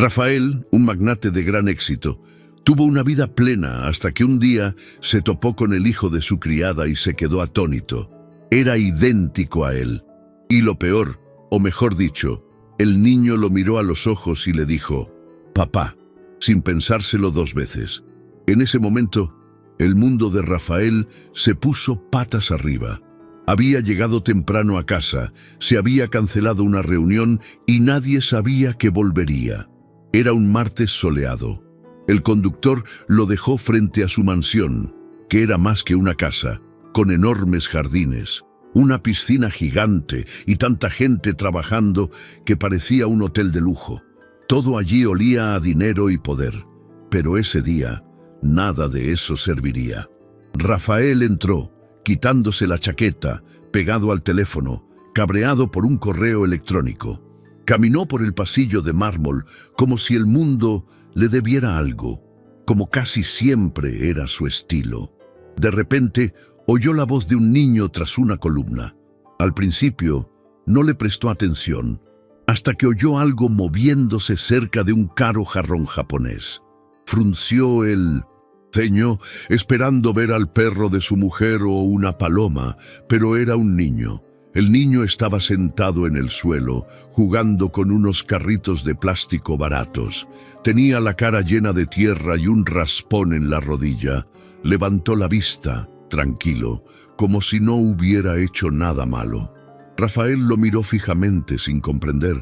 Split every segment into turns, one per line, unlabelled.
Rafael, un magnate de gran éxito, tuvo una vida plena hasta que un día se topó con el hijo de su criada y se quedó atónito. Era idéntico a él. Y lo peor, o mejor dicho, el niño lo miró a los ojos y le dijo, «Papá», sin pensárselo dos veces. En ese momento, el mundo de Rafael se puso patas arriba. Había llegado temprano a casa, se había cancelado una reunión y nadie sabía que volvería. Era un martes soleado. El conductor lo dejó frente a su mansión, que era más que una casa, con enormes jardines, una piscina gigante y tanta gente trabajando que parecía un hotel de lujo. Todo allí olía a dinero y poder, pero ese día nada de eso serviría. Rafael entró, quitándose la chaqueta, pegado al teléfono, cabreado por un correo electrónico. Caminó por el pasillo de mármol como si el mundo le debiera algo, como casi siempre era su estilo. De repente, oyó la voz de un niño tras una columna. Al principio, no le prestó atención, hasta que oyó algo moviéndose cerca de un caro jarrón japonés. Frunció el ceño, esperando ver al perro de su mujer o una paloma, pero era un niño. El niño estaba sentado en el suelo, jugando con unos carritos de plástico baratos. Tenía la cara llena de tierra y un raspón en la rodilla. Levantó la vista, tranquilo, como si no hubiera hecho nada malo. Rafael lo miró fijamente sin comprender.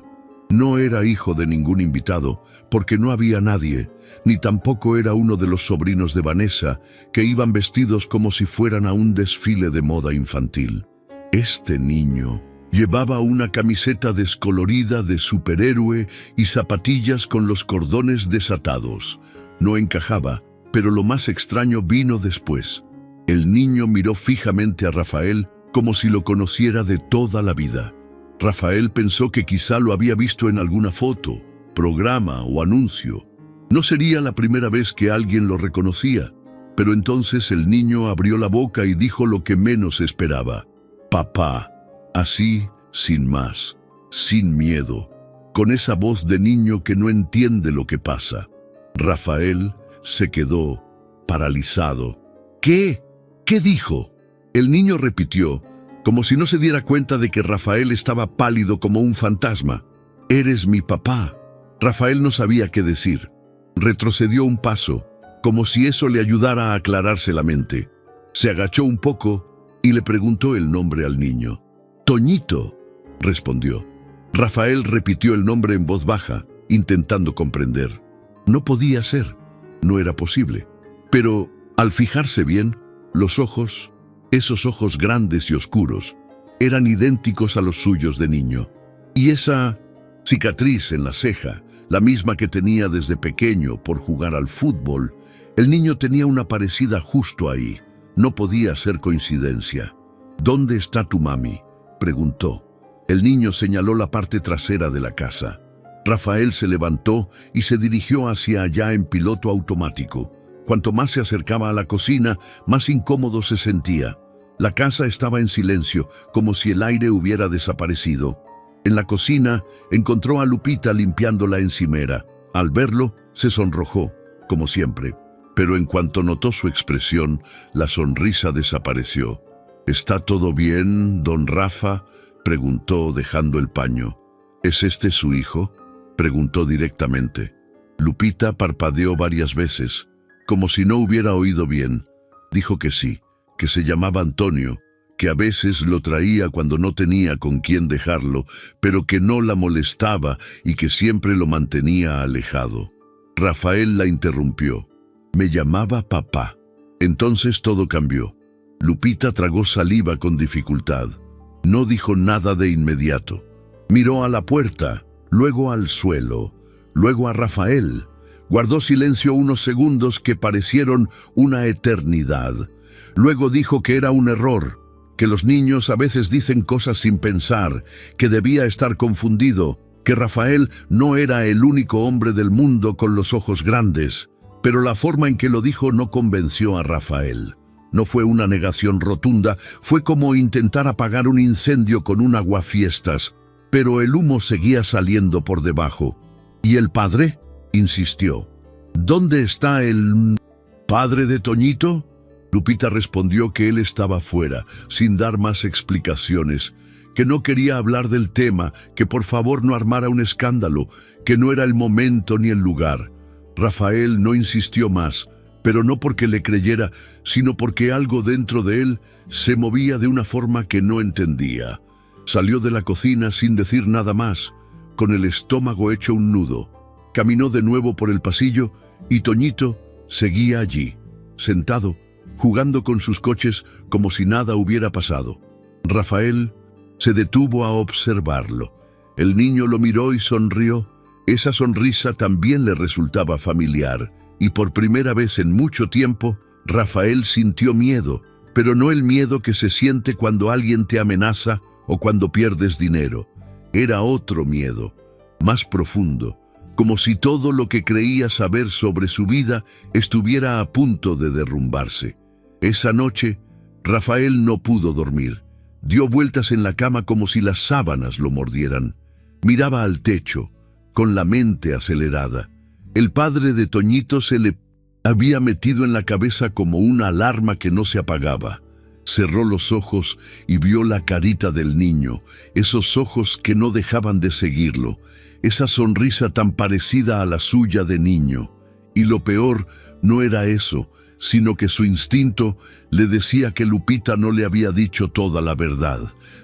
No era hijo de ningún invitado, porque no había nadie, ni tampoco era uno de los sobrinos de Vanessa, que iban vestidos como si fueran a un desfile de moda infantil. Este niño llevaba una camiseta descolorida de superhéroe y zapatillas con los cordones desatados. No encajaba, pero lo más extraño vino después. El niño miró fijamente a Rafael como si lo conociera de toda la vida. Rafael pensó que quizá lo había visto en alguna foto, programa o anuncio. No sería la primera vez que alguien lo reconocía, pero entonces el niño abrió la boca y dijo lo que menos esperaba. «Papá», así, sin más, sin miedo, con esa voz de niño que no entiende lo que pasa. Rafael se quedó paralizado. «¿Qué? ¿Qué dijo?». El niño repitió, como si no se diera cuenta de que Rafael estaba pálido como un fantasma. «Eres mi papá». Rafael no sabía qué decir. Retrocedió un paso, como si eso le ayudara a aclararse la mente. Se agachó un poco y le preguntó el nombre al niño. «Toñito», respondió. Rafael repitió el nombre en voz baja, intentando comprender. No podía ser, no era posible. Pero, al fijarse bien, los ojos, esos ojos grandes y oscuros, eran idénticos a los suyos de niño. Y esa cicatriz en la ceja, la misma que tenía desde pequeño por jugar al fútbol, el niño tenía una parecida justo ahí. No podía ser coincidencia. «¿Dónde está tu mami?», preguntó. El niño señaló la parte trasera de la casa. Rafael se levantó y se dirigió hacia allá en piloto automático. Cuanto más se acercaba a la cocina, más incómodo se sentía. La casa estaba en silencio, como si el aire hubiera desaparecido. En la cocina encontró a Lupita limpiando la encimera. Al verlo, se sonrojó, como siempre. Pero en cuanto notó su expresión, la sonrisa desapareció. «¿Está todo bien, don Rafa?», preguntó dejando el paño. «¿Es este su hijo?», preguntó directamente. Lupita parpadeó varias veces, como si no hubiera oído bien. Dijo que sí, que se llamaba Antonio, que a veces lo traía cuando no tenía con quién dejarlo, pero que no la molestaba y que siempre lo mantenía alejado. Rafael la interrumpió. «Me llamaba papá». Entonces todo cambió. Lupita tragó saliva con dificultad. No dijo nada de inmediato. Miró a la puerta, luego al suelo, luego a Rafael. Guardó silencio unos segundos que parecieron una eternidad. Luego dijo que era un error, que los niños a veces dicen cosas sin pensar, que debía estar confundido, que Rafael no era el único hombre del mundo con los ojos grandes. Pero la forma en que lo dijo no convenció a Rafael. No fue una negación rotunda, fue como intentar apagar un incendio con un aguafiestas, pero el humo seguía saliendo por debajo. «¿Y el padre?», insistió. ¿Dónde está el padre de Toñito? Lupita respondió que él estaba fuera, sin dar más explicaciones, que no quería hablar del tema, que por favor no armara un escándalo, que no era el momento ni el lugar. Rafael no insistió más, pero no porque le creyera, sino porque algo dentro de él se movía de una forma que no entendía. Salió de la cocina sin decir nada más, con el estómago hecho un nudo. Caminó de nuevo por el pasillo y Toñito seguía allí, sentado, jugando con sus coches como si nada hubiera pasado. Rafael se detuvo a observarlo. El niño lo miró y sonrió. Esa sonrisa también le resultaba familiar, y por primera vez en mucho tiempo, Rafael sintió miedo, pero no el miedo que se siente cuando alguien te amenaza o cuando pierdes dinero. Era otro miedo, más profundo, como si todo lo que creía saber sobre su vida estuviera a punto de derrumbarse. Esa noche, Rafael no pudo dormir. Dio vueltas en la cama como si las sábanas lo mordieran. Miraba al techo, con la mente acelerada. El padre de Toñito se le había metido en la cabeza como una alarma que no se apagaba. Cerró los ojos y vio la carita del niño, esos ojos que no dejaban de seguirlo, esa sonrisa tan parecida a la suya de niño. Y lo peor no era eso, sino que su instinto le decía que Lupita no le había dicho toda la verdad.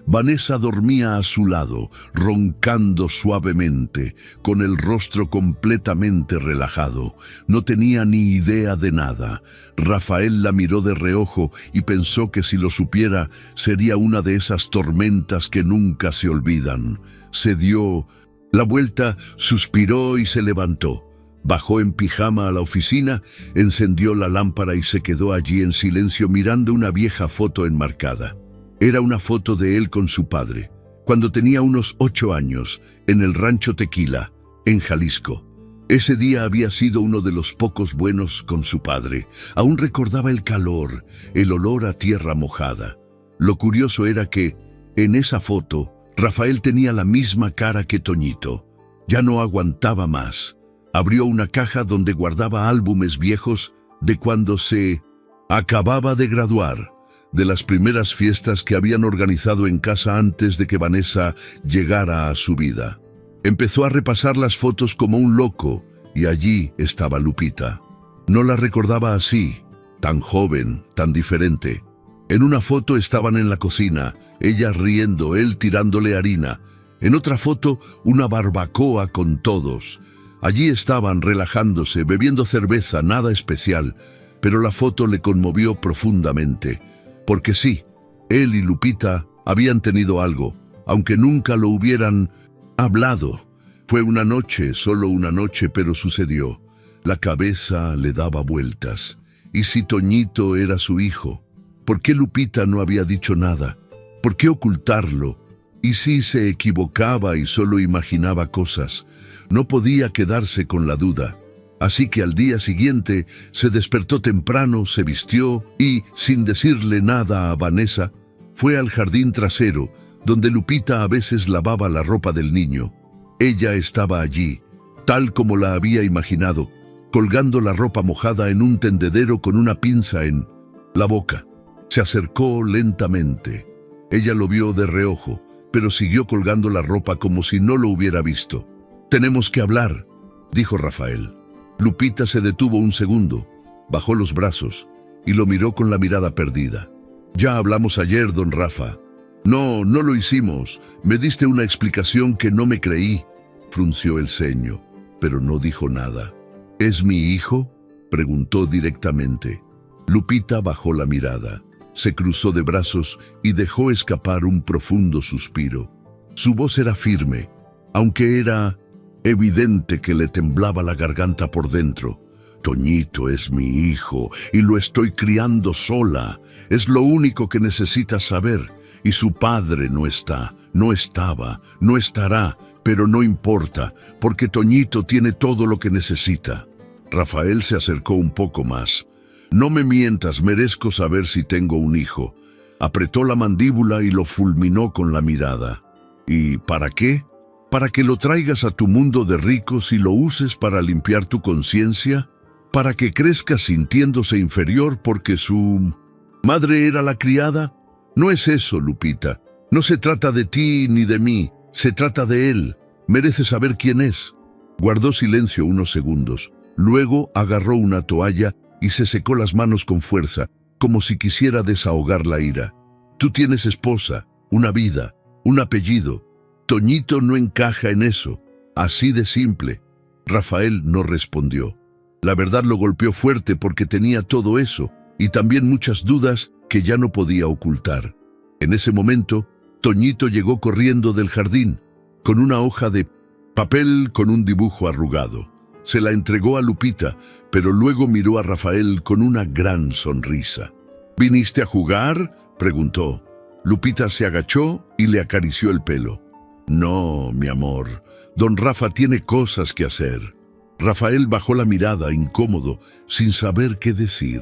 Vanessa dormía a su lado, roncando suavemente, con el rostro completamente relajado. No tenía ni idea de nada. Rafael la miró de reojo y pensó que si lo supiera, sería una de esas tormentas que nunca se olvidan. Se dio la vuelta, suspiró y se levantó. Bajó en pijama a la oficina, encendió la lámpara y se quedó allí en silencio mirando una vieja foto enmarcada. Era una foto de él con su padre, cuando tenía unos 8 años, en el rancho Tequila, en Jalisco. Ese día había sido uno de los pocos buenos con su padre. Aún recordaba el calor, el olor a tierra mojada. Lo curioso era que, en esa foto, Rafael tenía la misma cara que Toñito. Ya no aguantaba más. Abrió una caja donde guardaba álbumes viejos de cuando se acababa de graduar, de las primeras fiestas que habían organizado en casa antes de que Vanessa llegara a su vida. Empezó a repasar las fotos como un loco y allí estaba Lupita. No la recordaba así, tan joven, tan diferente. En una foto estaban en la cocina, ella riendo, él tirándole harina. En otra foto, una barbacoa con todos. Allí estaban relajándose, bebiendo cerveza, nada especial, pero la foto le conmovió profundamente. Porque sí, él y Lupita habían tenido algo, aunque nunca lo hubieran hablado. Fue una noche, solo una noche, pero sucedió. La cabeza le daba vueltas. ¿Y si Toñito era su hijo? ¿Por qué Lupita no había dicho nada? ¿Por qué ocultarlo? ¿Y si se equivocaba y solo imaginaba cosas? No podía quedarse con la duda. Así que al día siguiente se despertó temprano, se vistió y, sin decirle nada a Vanessa, fue al jardín trasero, donde Lupita a veces lavaba la ropa del niño. Ella estaba allí, tal como la había imaginado, colgando la ropa mojada en un tendedero con una pinza en la boca. Se acercó lentamente. Ella lo vio de reojo, pero siguió colgando la ropa como si no lo hubiera visto. «Tenemos que hablar», dijo Rafael. Lupita se detuvo un segundo, bajó los brazos y lo miró con la mirada perdida. «Ya hablamos ayer, don Rafa». «No, no lo hicimos. Me diste una explicación que no me creí», frunció el ceño, pero no dijo nada. «¿Es mi hijo?», preguntó directamente. Lupita bajó la mirada, se cruzó de brazos y dejó escapar un profundo suspiro. Su voz era firme, aunque era evidente que le temblaba la garganta por dentro. «Toñito es mi hijo y lo estoy criando sola. Es lo único que necesitas saber. Y su padre no está, no estaba, no estará, pero no importa, porque Toñito tiene todo lo que necesita». Rafael se acercó un poco más. «No me mientas, merezco saber si tengo un hijo». Apretó la mandíbula y lo fulminó con la mirada. «¿Y para qué?». ¿Para que lo traigas a tu mundo de ricos y lo uses para limpiar tu conciencia? ¿Para que crezcas sintiéndose inferior porque su madre era la criada? No es eso, Lupita. No se trata de ti ni de mí, se trata de él. Merece saber quién es. Guardó silencio unos segundos. Luego agarró una toalla y se secó las manos con fuerza, como si quisiera desahogar la ira. Tú tienes esposa, una vida, un apellido. Toñito no encaja en eso. Así de simple. Rafael no respondió. La verdad lo golpeó fuerte porque tenía todo eso y también muchas dudas que ya no podía ocultar. En ese momento, Toñito llegó corriendo del jardín, con una hoja de papel con un dibujo arrugado. Se la entregó a Lupita, pero luego miró a Rafael con una gran sonrisa. ¿Viniste a jugar?, preguntó. Lupita se agachó y le acarició el pelo. No, mi amor, don Rafa tiene cosas que hacer. Rafael bajó la mirada, incómodo, sin saber qué decir.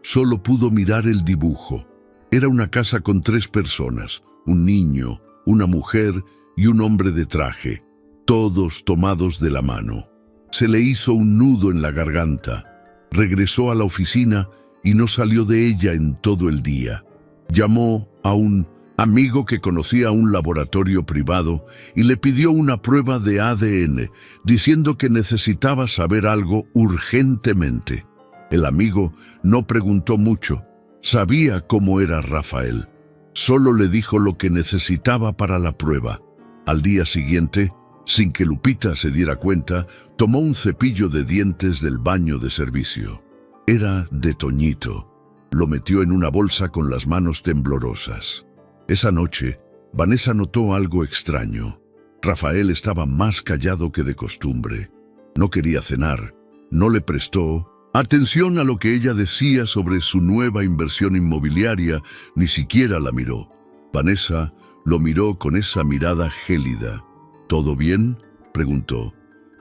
Solo pudo mirar el dibujo. Era una casa con 3 personas, un niño, una mujer y un hombre de traje, todos tomados de la mano. Se le hizo un nudo en la garganta. Regresó a la oficina y no salió de ella en todo el día. Llamó a un amigo que conocía un laboratorio privado y le pidió una prueba de ADN, diciendo que necesitaba saber algo urgentemente. El amigo no preguntó mucho. Sabía cómo era Rafael. Solo le dijo lo que necesitaba para la prueba. Al día siguiente, sin que Lupita se diera cuenta, tomó un cepillo de dientes del baño de servicio. Era de Toñito. Lo metió en una bolsa con las manos temblorosas. Esa noche, Vanessa notó algo extraño. Rafael estaba más callado que de costumbre. No quería cenar. No le prestó atención a lo que ella decía sobre su nueva inversión inmobiliaria, ni siquiera la miró. Vanessa lo miró con esa mirada gélida. ¿Todo bien?, preguntó.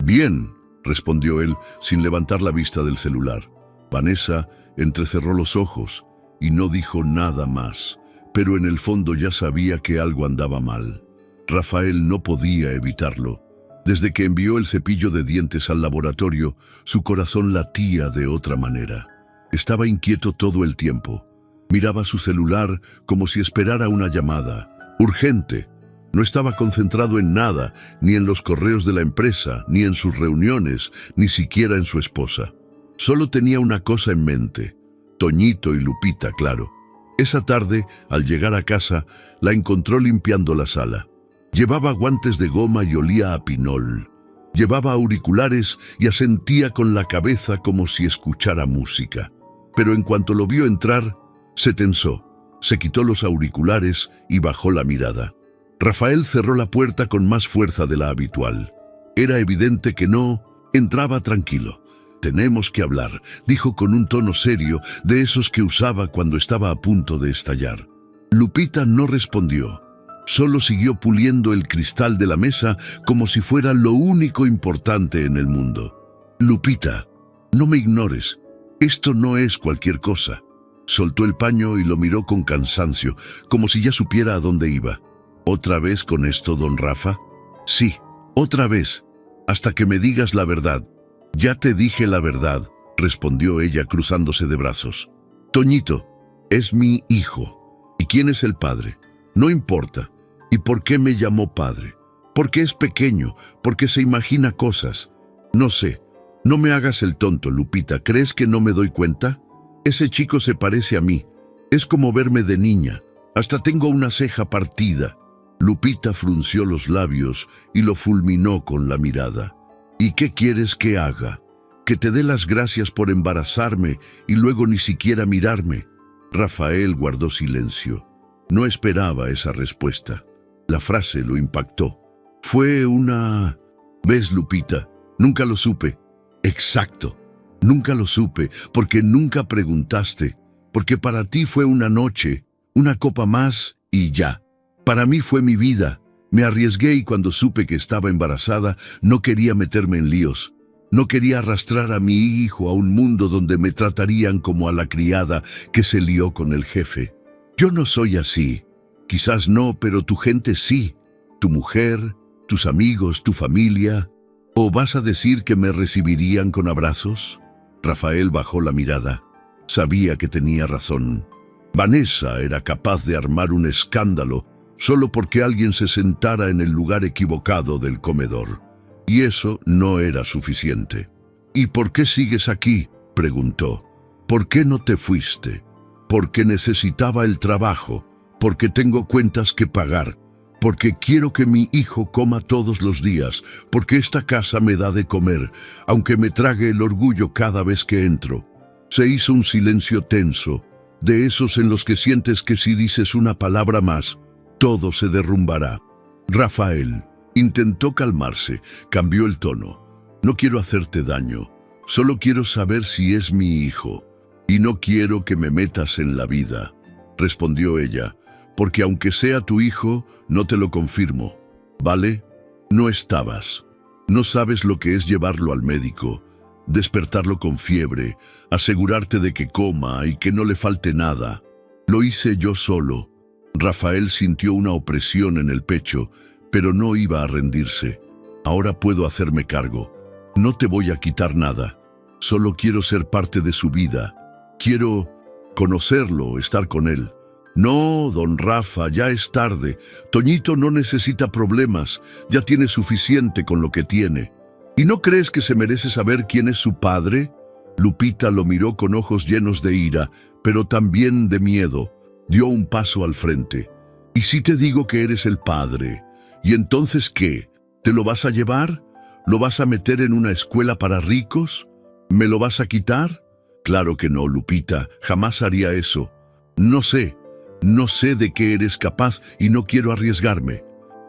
Bien, respondió él, sin levantar la vista del celular. Vanessa entrecerró los ojos y no dijo nada más, pero en el fondo ya sabía que algo andaba mal. Rafael no podía evitarlo. Desde que envió el cepillo de dientes al laboratorio, su corazón latía de otra manera. Estaba inquieto todo el tiempo. Miraba su celular como si esperara una llamada. Urgente. No estaba concentrado en nada, ni en los correos de la empresa, ni en sus reuniones, ni siquiera en su esposa. Solo tenía una cosa en mente. Toñito y Lupita, claro. Esa tarde, al llegar a casa, la encontró limpiando la sala. Llevaba guantes de goma y olía a pinol. Llevaba auriculares y asentía con la cabeza como si escuchara música. Pero en cuanto lo vio entrar, se tensó, se quitó los auriculares y bajó la mirada. Rafael cerró la puerta con más fuerza de la habitual. Era evidente que no entraba tranquilo. «Tenemos que hablar», dijo con un tono serio, de esos que usaba cuando estaba a punto de estallar. Lupita no respondió. Solo siguió puliendo el cristal de la mesa como si fuera lo único importante en el mundo. «Lupita, no me ignores. Esto no es cualquier cosa». Soltó el paño y lo miró con cansancio, como si ya supiera a dónde iba. «¿Otra vez con esto, don Rafa?» «Sí, otra vez, hasta que me digas la verdad». «Ya te dije la verdad», respondió ella cruzándose de brazos. «Toñito es mi hijo. ¿Y quién es el padre? No importa. ¿Y por qué me llamó padre? Porque es pequeño, porque se imagina cosas. No sé. No me hagas el tonto, Lupita. ¿Crees que no me doy cuenta? Ese chico se parece a mí. Es como verme de niña. Hasta tengo una ceja partida». Lupita frunció los labios y lo fulminó con la mirada. «¿Y qué quieres que haga? ¿Que te dé las gracias por embarazarme y luego ni siquiera mirarme?» Rafael guardó silencio. No esperaba esa respuesta. La frase lo impactó. Fue una... «¿Ves, Lupita? Nunca lo supe». «Exacto. Nunca lo supe, porque nunca preguntaste. Porque para ti fue una noche, una copa más y ya. Para mí fue mi vida. Me arriesgué y cuando supe que estaba embarazada, no quería meterme en líos. No quería arrastrar a mi hijo a un mundo donde me tratarían como a la criada que se lió con el jefe. Yo no soy así. Quizás no, pero tu gente sí. Tu mujer, tus amigos, tu familia? ¿O vas a decir que me recibirían con abrazos? Rafael bajó la mirada. Sabía que tenía razón. Vanessa era capaz de armar un escándalo solo porque alguien se sentara en el lugar equivocado del comedor. Y eso no era suficiente. ¿Y por qué sigues aquí?, preguntó. ¿Por qué no te fuiste? Porque necesitaba el trabajo, porque tengo cuentas que pagar, porque quiero que mi hijo coma todos los días, porque esta casa me da de comer, aunque me trague el orgullo cada vez que entro. Se hizo un silencio tenso, de esos en los que sientes que si dices una palabra más, todo se derrumbará. Rafael intentó calmarse, cambió el tono. No quiero hacerte daño, solo quiero saber si es mi hijo. Y no quiero que me metas en la vida, respondió ella, porque aunque sea tu hijo, no te lo confirmo, ¿vale? No estabas. No sabes lo que es llevarlo al médico, despertarlo con fiebre, asegurarte de que coma y que no le falte nada. Lo hice yo solo. Rafael sintió una opresión en el pecho, pero no iba a rendirse. Ahora puedo hacerme cargo. No te voy a quitar nada. Solo quiero ser parte de su vida. Quiero conocerlo, estar con él. No, don Rafa, ya es tarde. Toñito no necesita problemas, ya tiene suficiente con lo que tiene. ¿Y no crees que se merece saber quién es su padre? Lupita lo miró con ojos llenos de ira, pero también de miedo. Dio un paso al frente. ¿Y si te digo que eres el padre? ¿Y entonces qué? ¿Te lo vas a llevar? ¿Lo vas a meter en una escuela para ricos? ¿Me lo vas a quitar? Claro que no, Lupita, jamás haría eso. No sé de qué eres capaz y no quiero arriesgarme.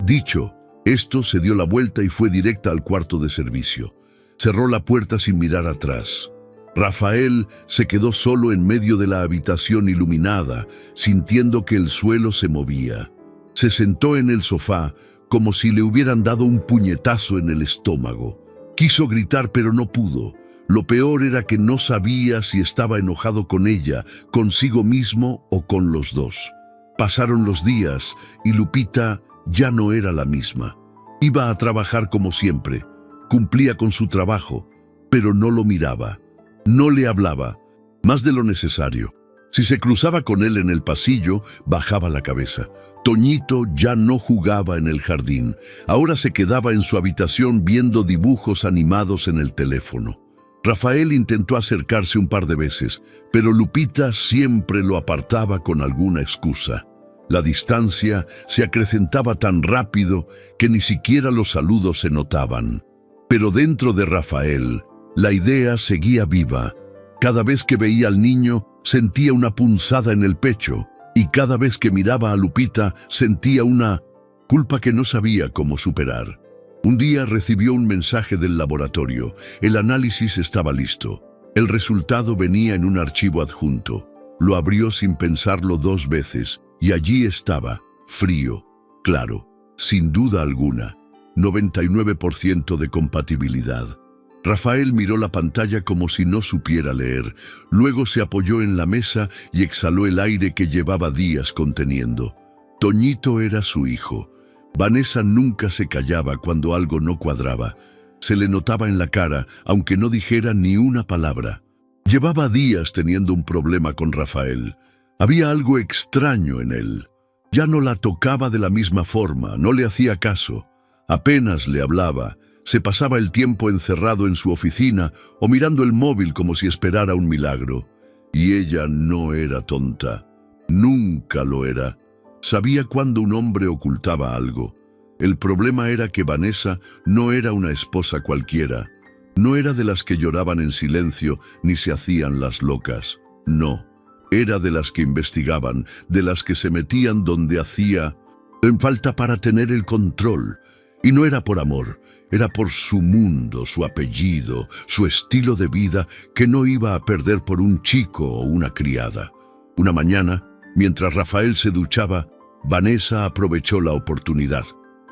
Dicho esto, se dio la vuelta y fue directa al cuarto de servicio. Cerró la puerta sin mirar atrás. Rafael se quedó solo en medio de la habitación iluminada, sintiendo que el suelo se movía. Se sentó en el sofá como si le hubieran dado un puñetazo en el estómago. Quiso gritar, pero no pudo. Lo peor era que no sabía si estaba enojado con ella, consigo mismo o con los dos. Pasaron los días y Lupita ya no era la misma. Iba a trabajar como siempre, cumplía con su trabajo, pero no lo miraba, no le hablaba, más de lo necesario. Si se cruzaba con él en el pasillo, bajaba la cabeza. Toñito ya no jugaba en el jardín, ahora se quedaba en su habitación viendo dibujos animados en el teléfono. Rafael intentó acercarse un par de veces, pero Lupita siempre lo apartaba con alguna excusa. La distancia se acrecentaba tan rápido que ni siquiera los saludos se notaban. Pero dentro de Rafael, la idea seguía viva. Cada vez que veía al niño, sentía una punzada en el pecho, y cada vez que miraba a Lupita, sentía una culpa que no sabía cómo superar. Un día recibió un mensaje del laboratorio. El análisis estaba listo. El resultado venía en un archivo adjunto. Lo abrió sin pensarlo 2 veces, y allí estaba, frío, claro, sin duda alguna, 99% de compatibilidad. Rafael miró la pantalla como si no supiera leer. Luego se apoyó en la mesa y exhaló el aire que llevaba días conteniendo. Toñito era su hijo. Vanessa nunca se callaba cuando algo no cuadraba. Se le notaba en la cara, aunque no dijera ni una palabra. Llevaba días teniendo un problema con Rafael. Había algo extraño en él. Ya no la tocaba de la misma forma, no le hacía caso. Apenas le hablaba. Se pasaba el tiempo encerrado en su oficina o mirando el móvil como si esperara un milagro. Y ella no era tonta. Nunca lo era. Sabía cuando un hombre ocultaba algo. El problema era que Vanessa no era una esposa cualquiera. No era de las que lloraban en silencio ni se hacían las locas. No, era de las que investigaban, de las que se metían donde hacía en falta para tener el control. Y no era por amor, era por su mundo, su apellido, su estilo de vida que no iba a perder por un chico o una criada. Una mañana, mientras Rafael se duchaba, Vanessa aprovechó la oportunidad.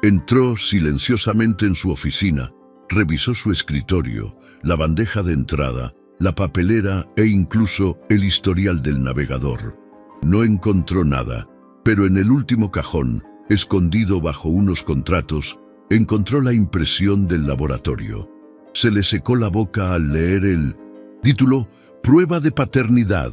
Entró silenciosamente en su oficina, revisó su escritorio, la bandeja de entrada, la papelera e incluso el historial del navegador. No encontró nada, pero en el último cajón, escondido bajo unos contratos, Encontró la impresión del laboratorio. Se le secó la boca al leer el título Prueba de paternidad.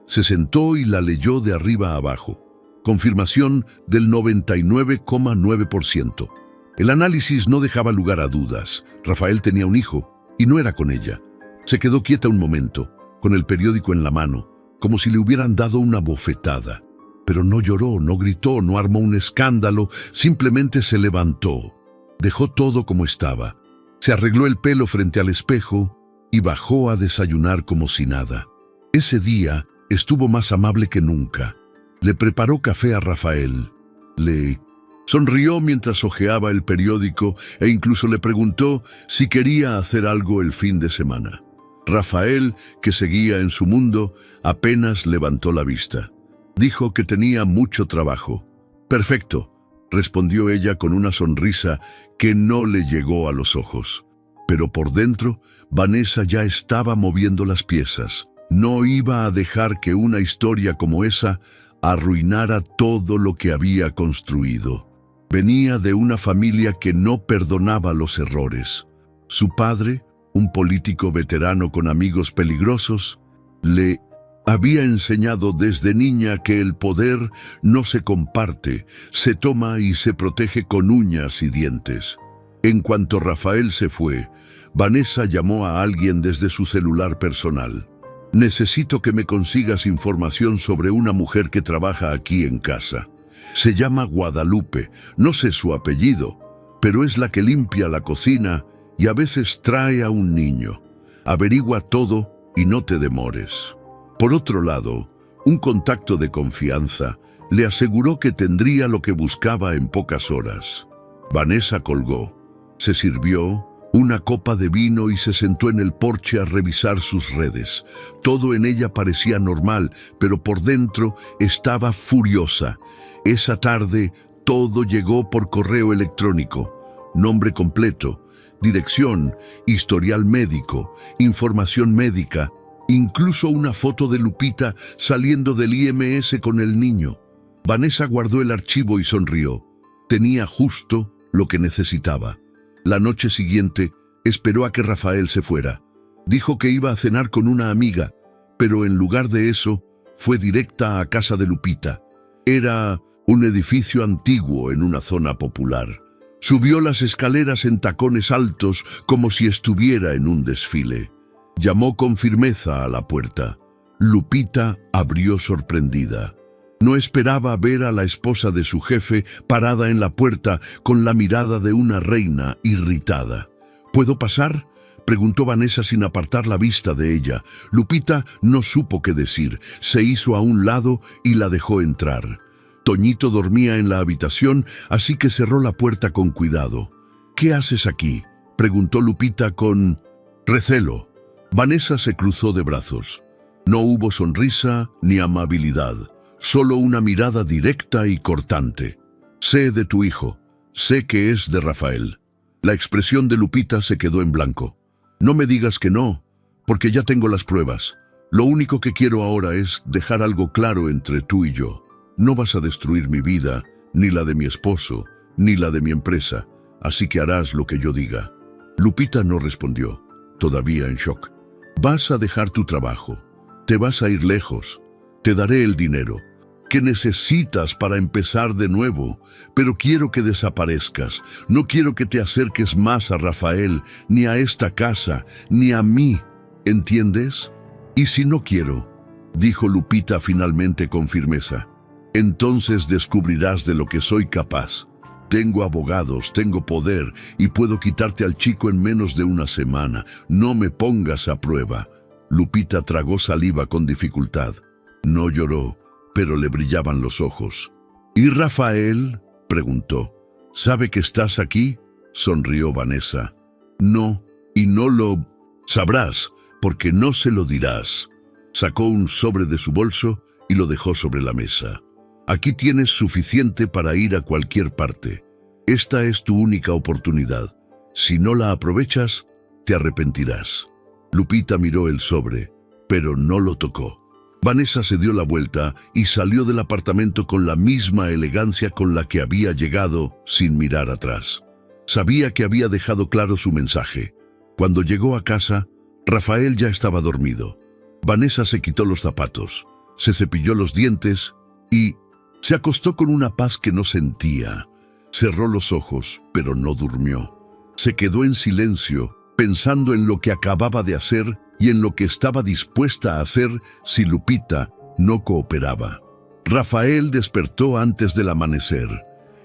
Se sentó y la leyó de arriba a abajo. Confirmación del 99,9%. El análisis no dejaba lugar a dudas. Rafael tenía un hijo y no era con ella. Se quedó quieta un momento, con el periódico en la mano, como si le hubieran dado una bofetada. Pero no lloró, no gritó, no armó un escándalo, simplemente se levantó. Dejó todo como estaba. Se arregló el pelo frente al espejo y bajó a desayunar como si nada. Ese día estuvo más amable que nunca. Le preparó café a Rafael. Le sonrió mientras hojeaba el periódico e incluso le preguntó si quería hacer algo el fin de semana. Rafael, que seguía en su mundo, apenas levantó la vista. Dijo que tenía mucho trabajo. «Perfecto», respondió ella con una sonrisa que no le llegó a los ojos. Pero por dentro, Vanessa ya estaba moviendo las piezas. No iba a dejar que una historia como esa arruinara todo lo que había construido. Venía de una familia que no perdonaba los errores. Su padre, un político veterano con amigos peligrosos, le había enseñado desde niña que el poder no se comparte, se toma y se protege con uñas y dientes. En cuanto Rafael se fue, Vanessa llamó a alguien desde su celular personal. «Necesito que me consigas información sobre una mujer que trabaja aquí en casa. Se llama Guadalupe, no sé su apellido, pero es la que limpia la cocina y a veces trae a un niño. Averigua todo y no te demores». Por otro lado, un contacto de confianza le aseguró que tendría lo que buscaba en pocas horas. Vanessa colgó, se sirvió una copa de vino y se sentó en el porche a revisar sus redes. Todo en ella parecía normal, pero por dentro estaba furiosa. Esa tarde todo llegó por correo electrónico. Nombre completo, dirección, historial médico, información médica, incluso una foto de Lupita saliendo del IMS con el niño. Vanessa guardó el archivo y sonrió. Tenía justo lo que necesitaba. La noche siguiente esperó a que Rafael se fuera. Dijo que iba a cenar con una amiga, pero en lugar de eso, fue directa a casa de Lupita. Era un edificio antiguo en una zona popular. Subió las escaleras en tacones altos como si estuviera en un desfile. Llamó con firmeza a la puerta. Lupita abrió sorprendida. No esperaba ver a la esposa de su jefe parada en la puerta con la mirada de una reina irritada. «¿Puedo pasar?», preguntó Vanessa sin apartar la vista de ella. Lupita no supo qué decir. Se hizo a un lado y la dejó entrar. Toñito dormía en la habitación, así que cerró la puerta con cuidado. «¿Qué haces aquí?», preguntó Lupita con recelo. Vanessa se cruzó de brazos. No hubo sonrisa ni amabilidad, solo una mirada directa y cortante. «Sé de tu hijo, sé que es de Rafael». La expresión de Lupita se quedó en blanco. «No me digas que no, porque ya tengo las pruebas. Lo único que quiero ahora es dejar algo claro entre tú y yo. No vas a destruir mi vida, ni la de mi esposo, ni la de mi empresa, así que harás lo que yo diga». Lupita no respondió, todavía en shock. «Vas a dejar tu trabajo, te vas a ir lejos, te daré el dinero que necesitas para empezar de nuevo, pero quiero que desaparezcas. No quiero que te acerques más a Rafael, ni a esta casa, ni a mí, ¿entiendes? Y si no quiero», dijo Lupita finalmente con firmeza, «entonces descubrirás de lo que soy capaz. Tengo abogados, tengo poder y puedo quitarte al chico en menos de una semana. No me pongas a prueba». Lupita tragó saliva con dificultad. No lloró, pero le brillaban los ojos. «¿Y Rafael?», preguntó. «¿Sabe que estás aquí?», sonrió Vanessa. «No, y no lo sabrás, porque no se lo dirás». Sacó un sobre de su bolso y lo dejó sobre la mesa. «Aquí tienes suficiente para ir a cualquier parte. Esta es tu única oportunidad. Si no la aprovechas, te arrepentirás». Lupita miró el sobre, pero no lo tocó. Vanessa se dio la vuelta y salió del apartamento con la misma elegancia con la que había llegado, sin mirar atrás. Sabía que había dejado claro su mensaje. Cuando llegó a casa, Rafael ya estaba dormido. Vanessa se quitó los zapatos, se cepilló los dientes y se acostó con una paz que no sentía. Cerró los ojos, pero no durmió. Se quedó en silencio, pensando en lo que acababa de hacer y en lo que estaba dispuesta a hacer si Lupita no cooperaba. Rafael despertó antes del amanecer.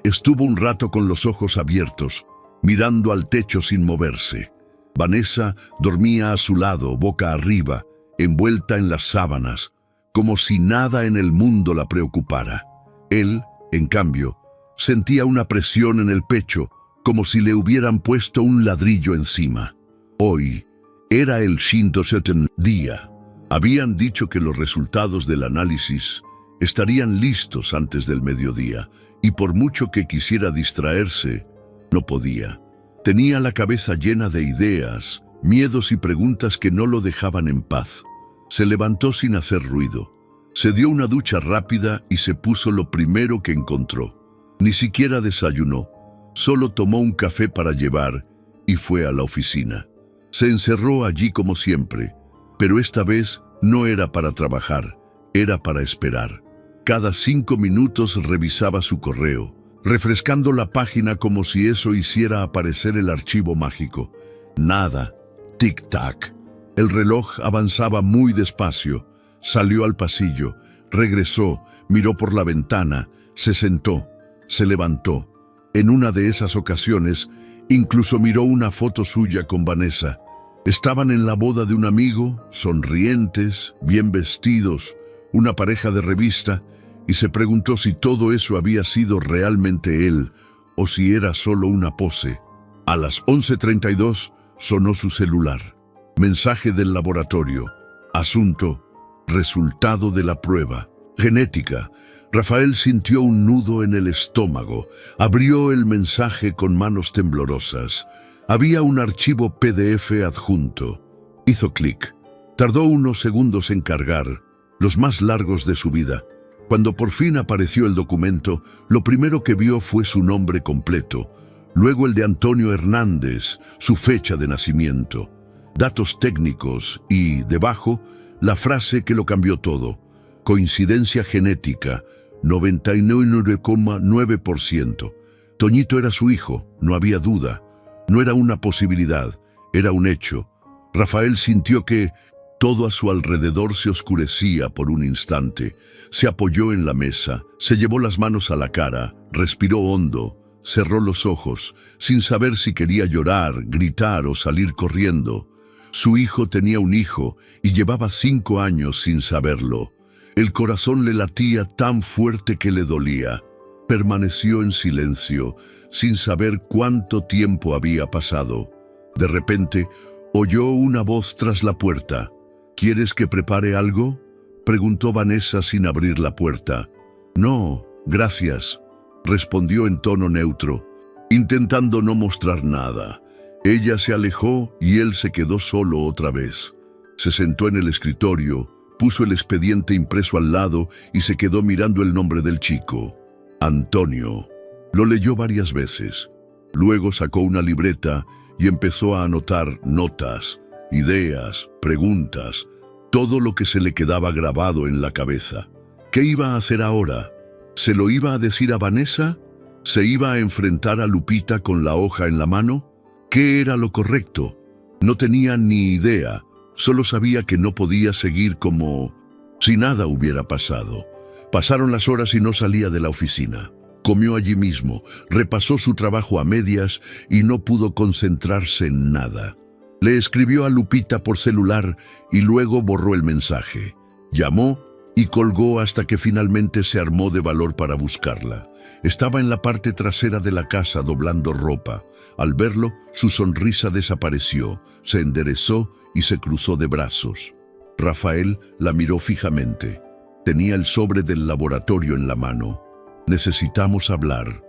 Estuvo un rato con los ojos abiertos, mirando al techo sin moverse. Vanessa dormía a su lado, boca arriba, envuelta en las sábanas, como si nada en el mundo la preocupara. Él, en cambio, sentía una presión en el pecho, como si le hubieran puesto un ladrillo encima. Hoy era el 107 día. Habían dicho que los resultados del análisis estarían listos antes del mediodía, y por mucho que quisiera distraerse, no podía. Tenía la cabeza llena de ideas, miedos y preguntas que no lo dejaban en paz. Se levantó sin hacer ruido. Se dio una ducha rápida y se puso lo primero que encontró. Ni siquiera desayunó. Solo tomó un café para llevar y fue a la oficina. Se encerró allí como siempre, pero esta vez no era para trabajar, era para esperar. Cada 5 minutos revisaba su correo, refrescando la página como si eso hiciera aparecer el archivo mágico. Nada. Tic-tac. El reloj avanzaba muy despacio. Salió al pasillo, regresó, miró por la ventana, se sentó, se levantó. En una de esas ocasiones, incluso miró una foto suya con Vanessa. Estaban en la boda de un amigo, sonrientes, bien vestidos, una pareja de revista, y se preguntó si todo eso había sido realmente él o si era solo una pose. A las 11:32 sonó su celular. Mensaje del laboratorio. Asunto: resultado de la prueba. Genética. Rafael sintió un nudo en el estómago. Abrió el mensaje con manos temblorosas. Había un archivo PDF adjunto. Hizo clic. Tardó unos segundos en cargar, los más largos de su vida. Cuando por fin apareció el documento, lo primero que vio fue su nombre completo, luego el de Antonio Hernández, su fecha de nacimiento, datos técnicos y, debajo, la frase que lo cambió todo. Coincidencia genética, 99,9%. Toñito era su hijo, no había duda. No era una posibilidad, era un hecho. Rafael sintió que todo a su alrededor se oscurecía por un instante. Se apoyó en la mesa, se llevó las manos a la cara, respiró hondo, cerró los ojos, sin saber si quería llorar, gritar o salir corriendo. Su hijo tenía un hijo y llevaba 5 años sin saberlo. El corazón le latía tan fuerte que le dolía. Permaneció en silencio, sin saber cuánto tiempo había pasado. De repente, oyó una voz tras la puerta. ¿Quieres que prepare algo?, preguntó Vanessa sin abrir la puerta. No, gracias, respondió en tono neutro, intentando no mostrar nada. Ella se alejó y él se quedó solo otra vez. Se sentó en el escritorio, puso el expediente impreso al lado y se quedó mirando el nombre del chico. Antonio. Lo leyó varias veces. Luego sacó una libreta y empezó a anotar notas, ideas, preguntas, todo lo que se le quedaba grabado en la cabeza. ¿Qué iba a hacer ahora? ¿Se lo iba a decir a Vanessa? ¿Se iba a enfrentar a Lupita con la hoja en la mano? ¿Qué era lo correcto? No tenía ni idea, solo sabía que no podía seguir como si nada hubiera pasado. Pasaron las horas y no salía de la oficina. Comió allí mismo, repasó su trabajo a medias y no pudo concentrarse en nada. Le escribió a Lupita por celular y luego borró el mensaje. Llamó y colgó hasta que finalmente se armó de valor para buscarla. Estaba en la parte trasera de la casa doblando ropa. Al verlo, su sonrisa desapareció, se enderezó y se cruzó de brazos. Rafael la miró fijamente. Tenía el sobre del laboratorio en la mano. «Necesitamos hablar»,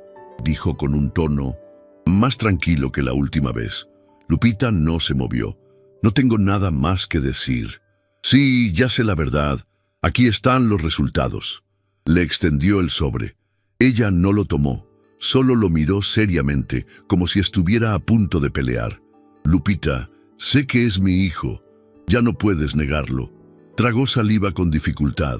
dijo con un tono más tranquilo que la última vez. Lupita no se movió. «No tengo nada más que decir». «Sí, ya sé la verdad. Aquí están los resultados». Le extendió el sobre. Ella no lo tomó. Solo lo miró seriamente, como si estuviera a punto de pelear. Lupita, sé que es mi hijo. Ya no puedes negarlo. Tragó saliva con dificultad.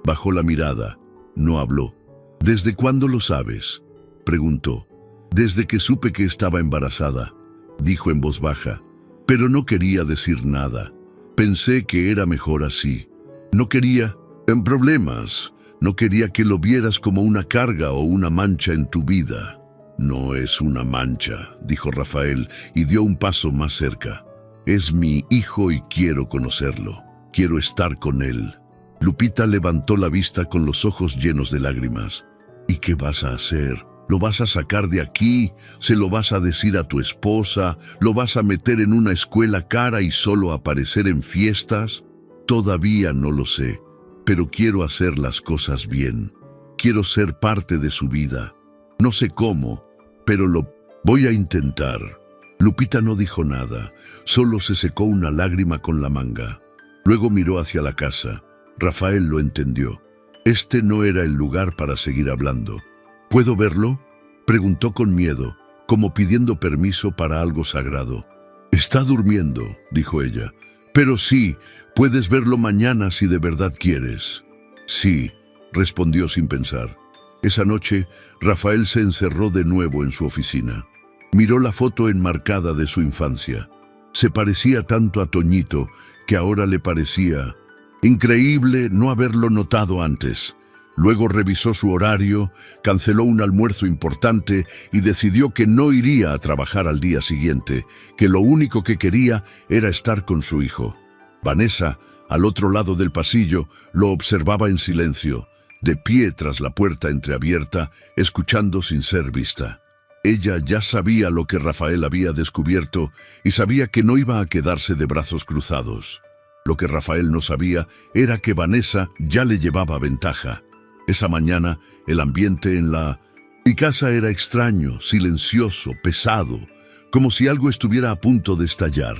Bajó la mirada. No habló. ¿Desde cuándo lo sabes?, preguntó. Desde que supe que estaba embarazada, dijo en voz baja. Pero no quería decir nada. Pensé que era mejor así. No quería problemas. No quería que lo vieras como una carga o una mancha en tu vida. No es una mancha, dijo Rafael y dio un paso más cerca. Es mi hijo y quiero conocerlo. Quiero estar con él. Lupita levantó la vista con los ojos llenos de lágrimas. ¿Y qué vas a hacer? ¿Lo vas a sacar de aquí? ¿Se lo vas a decir a tu esposa? ¿Lo vas a meter en una escuela cara y solo aparecer en fiestas? Todavía no lo sé, pero quiero hacer las cosas bien. Quiero ser parte de su vida. No sé cómo, pero lo voy a intentar. Lupita no dijo nada, solo se secó una lágrima con la manga. Luego miró hacia la casa. Rafael lo entendió. Este no era el lugar para seguir hablando. ¿Puedo verlo?, preguntó con miedo, como pidiendo permiso para algo sagrado. Está durmiendo, dijo ella. Pero sí, puedes verlo mañana si de verdad quieres. Sí, respondió sin pensar. Esa noche, Rafael se encerró de nuevo en su oficina. Miró la foto enmarcada de su infancia. Se parecía tanto a Toñito que ahora le parecía increíble no haberlo notado antes. Luego revisó su horario, canceló un almuerzo importante y decidió que no iría a trabajar al día siguiente, que lo único que quería era estar con su hijo. Vanessa, al otro lado del pasillo, lo observaba en silencio, de pie tras la puerta entreabierta, escuchando sin ser vista. Ella ya sabía lo que Rafael había descubierto y sabía que no iba a quedarse de brazos cruzados. Lo que Rafael no sabía era que Vanessa ya le llevaba ventaja. Esa mañana, el ambiente en la casa era extraño, silencioso, pesado, como si algo estuviera a punto de estallar.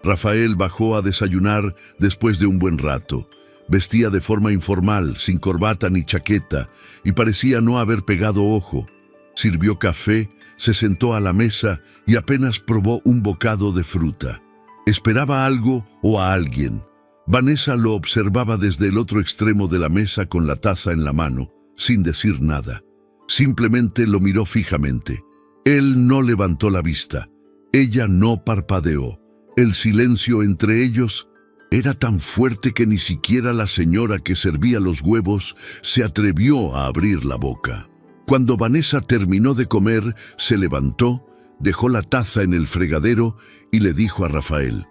Rafael bajó a desayunar después de un buen rato. Vestía de forma informal, sin corbata ni chaqueta, y parecía no haber pegado ojo. Sirvió café, se sentó a la mesa y apenas probó un bocado de fruta. Esperaba algo o a alguien. Vanessa lo observaba desde el otro extremo de la mesa con la taza en la mano, sin decir nada. Simplemente lo miró fijamente. Él no levantó la vista. Ella no parpadeó. El silencio entre ellos era tan fuerte que ni siquiera la señora que servía los huevos se atrevió a abrir la boca. Cuando Vanessa terminó de comer, se levantó, dejó la taza en el fregadero y le dijo a Rafael: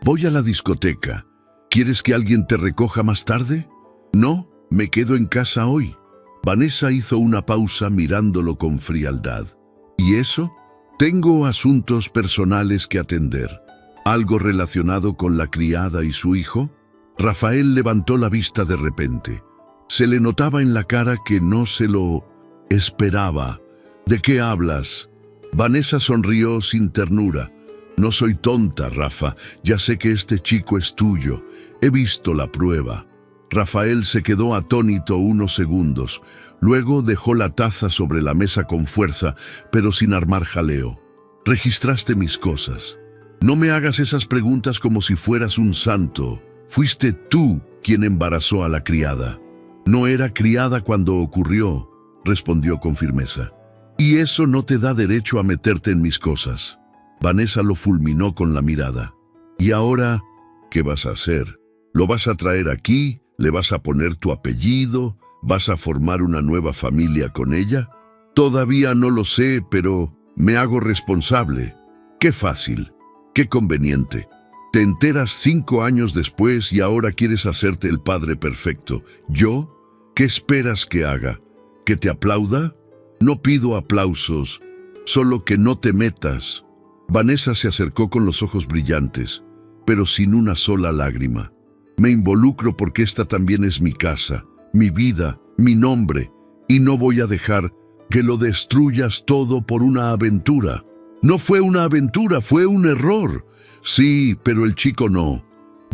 «Voy a la discoteca. ¿Quieres que alguien te recoja más tarde?» «No, me quedo en casa hoy». Vanessa hizo una pausa mirándolo con frialdad. «¿Y eso?» «Tengo asuntos personales que atender». ¿Algo relacionado con la criada y su hijo? Rafael levantó la vista de repente. Se le notaba en la cara que no se lo esperaba. ¿De qué hablas? Vanessa sonrió sin ternura. No soy tonta, Rafa. Ya sé que este chico es tuyo. He visto la prueba. Rafael se quedó atónito unos segundos. Luego dejó la taza sobre la mesa con fuerza, pero sin armar jaleo. Registraste mis cosas. No me hagas esas preguntas como si fueras un santo. Fuiste tú quien embarazó a la criada. No era criada cuando ocurrió, respondió con firmeza. Y eso no te da derecho a meterte en mis cosas. Vanessa lo fulminó con la mirada. ¿Y ahora qué vas a hacer? ¿Lo vas a traer aquí? ¿Le vas a poner tu apellido? ¿Vas a formar una nueva familia con ella? Todavía no lo sé, pero me hago responsable. Qué fácil. Qué conveniente. Te enteras 5 años después y ahora quieres hacerte el padre perfecto. ¿Yo? ¿Qué esperas que haga? ¿Que te aplauda? No pido aplausos, solo que no te metas. Vanessa se acercó con los ojos brillantes, pero sin una sola lágrima. Me involucro porque esta también es mi casa, mi vida, mi nombre, y no voy a dejar que lo destruyas todo por una aventura. No fue una aventura, fue un error. Sí, pero el chico no.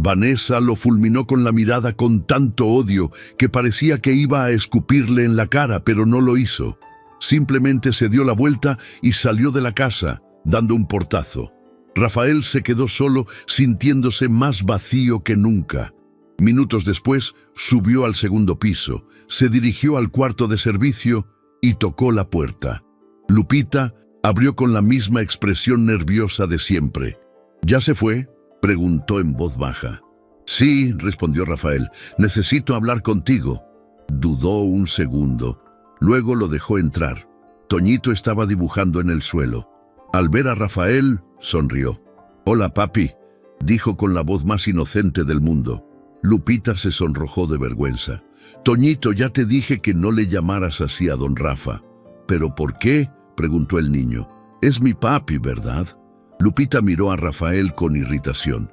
Vanessa lo fulminó con la mirada con tanto odio que parecía que iba a escupirle en la cara, pero no lo hizo. Simplemente se dio la vuelta y salió de la casa, dando un portazo. Rafael se quedó solo, sintiéndose más vacío que nunca. Minutos después, subió al segundo piso, se dirigió al cuarto de servicio y tocó la puerta. Lupita abrió con la misma expresión nerviosa de siempre. ¿Ya se fue?, preguntó en voz baja. Sí, respondió Rafael, necesito hablar contigo. Dudó un segundo. Luego lo dejó entrar. Toñito estaba dibujando en el suelo. Al ver a Rafael, sonrió. Hola, papi, dijo con la voz más inocente del mundo. Lupita se sonrojó de vergüenza. Toñito, ya te dije que no le llamaras así a don Rafa. ¿Pero por qué?, preguntó el niño. Es mi papi, ¿verdad? Lupita miró a Rafael con irritación.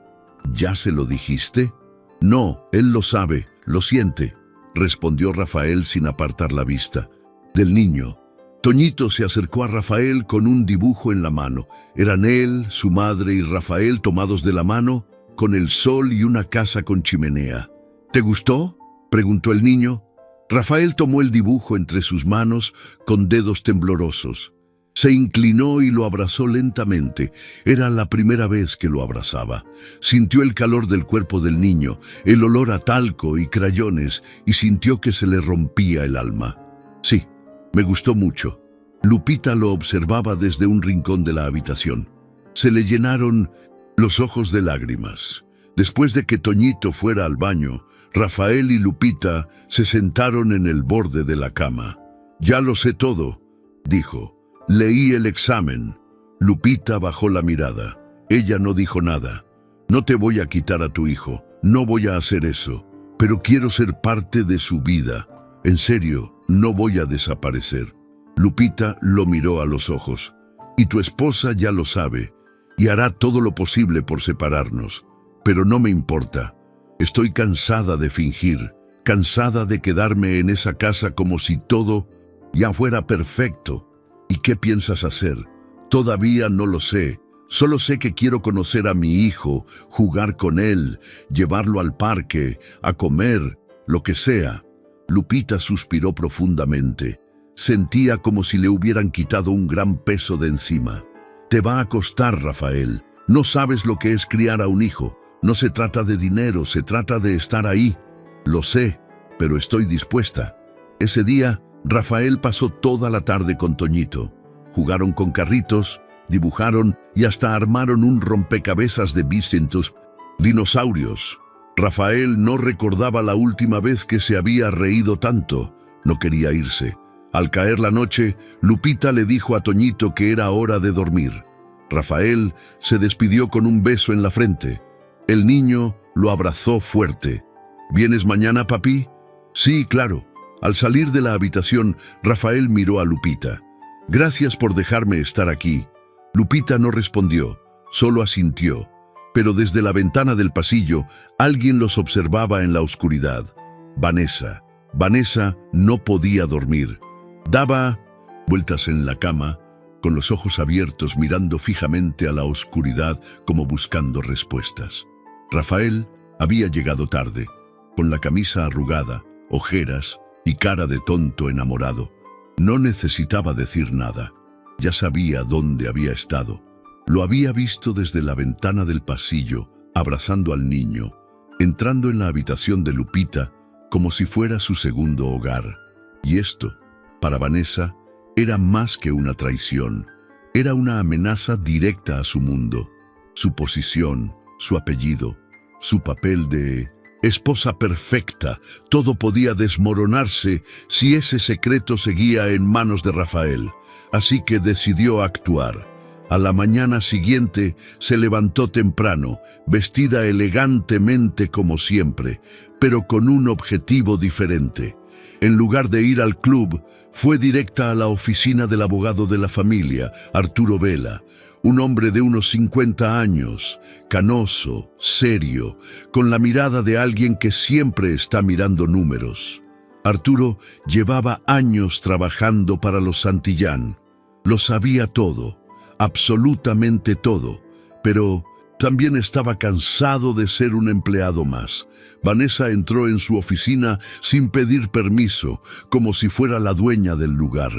¿Ya se lo dijiste? No, él lo sabe, lo siente, respondió Rafael sin apartar la vista del niño. Toñito se acercó a Rafael con un dibujo en la mano. Eran él, su madre y Rafael tomados de la mano, con el sol y una casa con chimenea. ¿Te gustó?, preguntó el niño. Rafael tomó el dibujo entre sus manos con dedos temblorosos. Se inclinó y lo abrazó lentamente. Era la primera vez que lo abrazaba. Sintió el calor del cuerpo del niño, el olor a talco y crayones, y sintió que se le rompía el alma. Sí, me gustó mucho. Lupita lo observaba desde un rincón de la habitación. Se le llenaron los ojos de lágrimas. Después de que Toñito fuera al baño, Rafael y Lupita se sentaron en el borde de la cama. Ya lo sé todo, dijo. Leí el examen. Lupita bajó la mirada. Ella no dijo nada. No te voy a quitar a tu hijo. No voy a hacer eso. Pero quiero ser parte de su vida. En serio, no voy a desaparecer. Lupita lo miró a los ojos. Y tu esposa ya lo sabe. Y hará todo lo posible por separarnos. Pero no me importa. Estoy cansada de fingir. Cansada de quedarme en esa casa como si todo ya fuera perfecto. ¿Y qué piensas hacer? Todavía no lo sé. Solo sé que quiero conocer a mi hijo, jugar con él, llevarlo al parque, a comer, lo que sea. Lupita suspiró profundamente. Sentía como si le hubieran quitado un gran peso de encima. Te va a costar, Rafael. No sabes lo que es criar a un hijo. No se trata de dinero, se trata de estar ahí. Lo sé, pero estoy dispuesta. Ese día, Rafael pasó toda la tarde con Toñito. Jugaron con carritos, dibujaron y hasta armaron un rompecabezas de distintos dinosaurios. Rafael no recordaba la última vez que se había reído tanto. No quería irse. Al caer la noche, Lupita le dijo a Toñito que era hora de dormir. Rafael se despidió con un beso en la frente. El niño lo abrazó fuerte. ¿Vienes mañana, papi? Sí, claro. Al salir de la habitación, Rafael miró a Lupita. Gracias por dejarme estar aquí. Lupita no respondió, solo asintió. Pero desde la ventana del pasillo, alguien los observaba en la oscuridad. Vanessa. Vanessa no podía dormir. Daba vueltas en la cama, con los ojos abiertos mirando fijamente a la oscuridad como buscando respuestas. Rafael había llegado tarde, con la camisa arrugada, ojeras y cara de tonto enamorado. No necesitaba decir nada. Ya sabía dónde había estado. Lo había visto desde la ventana del pasillo, abrazando al niño, entrando en la habitación de Lupita como si fuera su segundo hogar. Y esto, para Vanessa, era más que una traición. Era una amenaza directa a su mundo, su posición, su apellido, su papel de esposa perfecta. Todo podía desmoronarse si ese secreto seguía en manos de Rafael. Así que decidió actuar. A la mañana siguiente se levantó temprano, vestida elegantemente como siempre, pero con un objetivo diferente. En lugar de ir al club, fue directa a la oficina del abogado de la familia, Arturo Vela, un hombre de unos 50 años, canoso, serio, con la mirada de alguien que siempre está mirando números. Arturo llevaba años trabajando para los Santillán. Lo sabía todo, absolutamente todo, pero también estaba cansado de ser un empleado más. Vanessa entró en su oficina sin pedir permiso, como si fuera la dueña del lugar.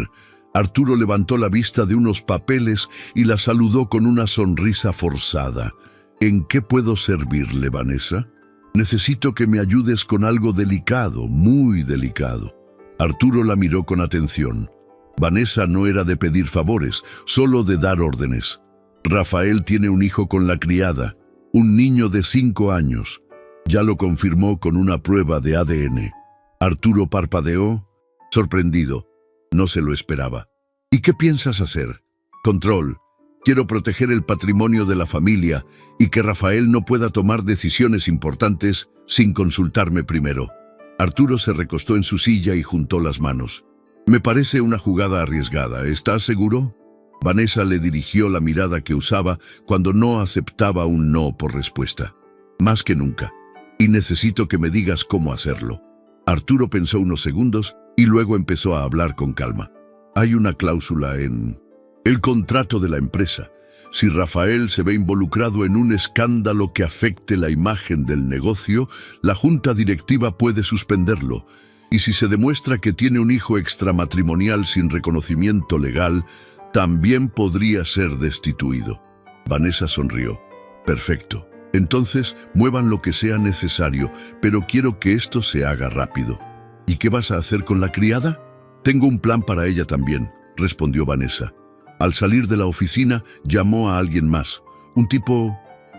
Arturo levantó la vista de unos papeles y la saludó con una sonrisa forzada. ¿En qué puedo servirle, Vanessa? Necesito que me ayudes con algo delicado, muy delicado. Arturo la miró con atención. Vanessa no era de pedir favores, solo de dar órdenes. Rafael tiene un hijo con la criada, un niño de 5 años. Ya lo confirmó con una prueba de ADN. Arturo parpadeó, sorprendido. No se lo esperaba. ¿Y qué piensas hacer? Control. Quiero proteger el patrimonio de la familia y que Rafael no pueda tomar decisiones importantes sin consultarme primero. Arturo se recostó en su silla y juntó las manos. Me parece una jugada arriesgada. ¿Estás seguro? Vanessa le dirigió la mirada que usaba cuando no aceptaba un no por respuesta. Más que nunca. Y necesito que me digas cómo hacerlo. Arturo pensó unos segundos y luego empezó a hablar con calma. Hay una cláusula en el contrato de la empresa. Si Rafael se ve involucrado en un escándalo que afecte la imagen del negocio, la junta directiva puede suspenderlo. Y si se demuestra que tiene un hijo extramatrimonial sin reconocimiento legal, también podría ser destituido. Vanessa sonrió. Perfecto. Entonces, muevan lo que sea necesario, pero quiero que esto se haga rápido. ¿Y qué vas a hacer con la criada? Tengo un plan para ella también, respondió Vanessa. Al salir de la oficina, llamó a alguien más, un tipo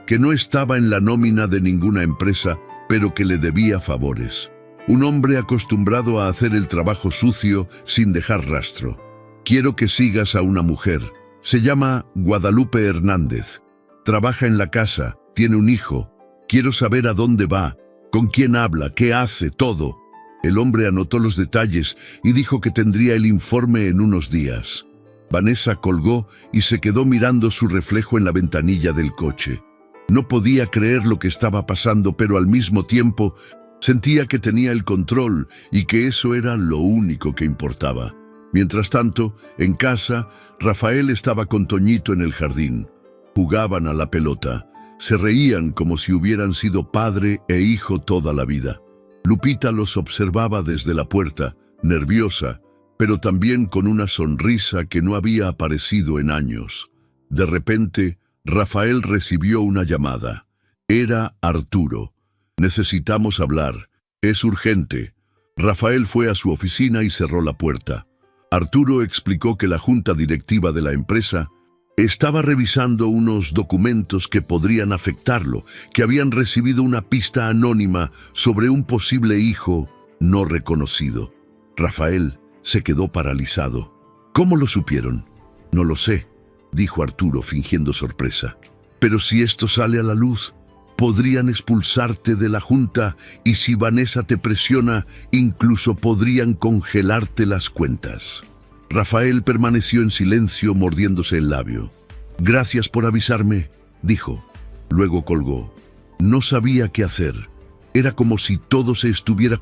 que no estaba en la nómina de ninguna empresa, pero que le debía favores. Un hombre acostumbrado a hacer el trabajo sucio sin dejar rastro. Quiero que sigas a una mujer. Se llama Guadalupe Hernández. Trabaja en la casa, tiene un hijo. Quiero saber a dónde va, con quién habla, qué hace, todo. El hombre anotó los detalles y dijo que tendría el informe en unos días. Vanessa colgó y se quedó mirando su reflejo en la ventanilla del coche. No podía creer lo que estaba pasando, pero al mismo tiempo sentía que tenía el control y que eso era lo único que importaba. Mientras tanto, en casa, Rafael estaba con Toñito en el jardín. Jugaban a la pelota. Se reían como si hubieran sido padre e hijo toda la vida. Lupita los observaba desde la puerta, nerviosa, pero también con una sonrisa que no había aparecido en años. De repente, Rafael recibió una llamada. Era Arturo. Necesitamos hablar. Es urgente. Rafael fue a su oficina y cerró la puerta. Arturo explicó que la junta directiva de la empresa estaba revisando unos documentos que podrían afectarlo, que habían recibido una pista anónima sobre un posible hijo no reconocido. Rafael se quedó paralizado. ¿Cómo lo supieron? No lo sé, dijo Arturo fingiendo sorpresa. Pero si esto sale a la luz, podrían expulsarte de la junta y si Vanessa te presiona, incluso podrían congelarte las cuentas. Rafael permaneció en silencio mordiéndose el labio. Gracias por avisarme, dijo. Luego colgó. No sabía qué hacer. Era como si todo se estuviera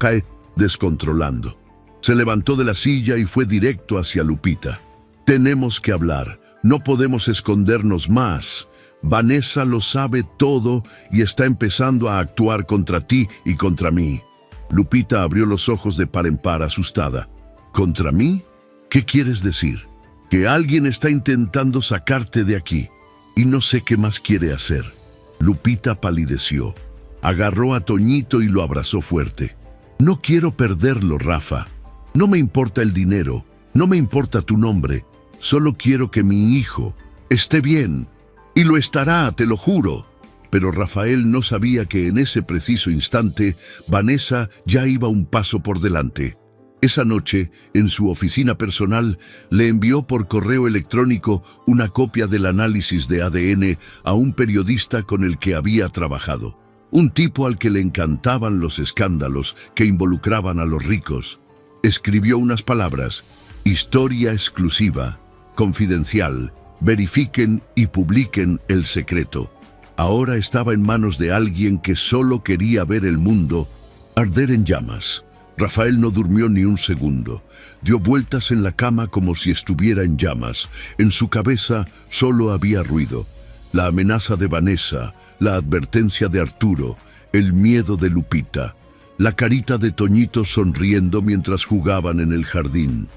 descontrolando. Se levantó de la silla y fue directo hacia Lupita. Tenemos que hablar. No podemos escondernos más. Vanessa lo sabe todo y está empezando a actuar contra ti y contra mí. Lupita abrió los ojos de par en par asustada. ¿Contra mí? ¿Qué quieres decir? Que alguien está intentando sacarte de aquí y no sé qué más quiere hacer. Lupita palideció. Agarró a Toñito y lo abrazó fuerte. No quiero perderlo, Rafa. No me importa el dinero, no me importa tu nombre. Solo quiero que mi hijo esté bien. Y lo estará, te lo juro. Pero Rafael no sabía que en ese preciso instante Vanessa ya iba un paso por delante. Esa noche, en su oficina personal, le envió por correo electrónico una copia del análisis de ADN a un periodista con el que había trabajado. Un tipo al que le encantaban los escándalos que involucraban a los ricos. Escribió unas palabras: historia exclusiva, confidencial, verifiquen y publiquen el secreto. Ahora estaba en manos de alguien que solo quería ver el mundo arder en llamas. Rafael no durmió ni un segundo. Dio vueltas en la cama como si estuviera en llamas. En su cabeza solo había ruido. La amenaza de Vanessa, la advertencia de Arturo, el miedo de Lupita, la carita de Toñito sonriendo mientras jugaban en el jardín.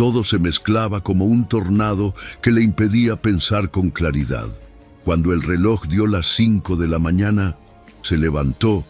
Todo se mezclaba como un tornado que le impedía pensar con claridad. Cuando el reloj dio las 5 de la mañana, se levantó,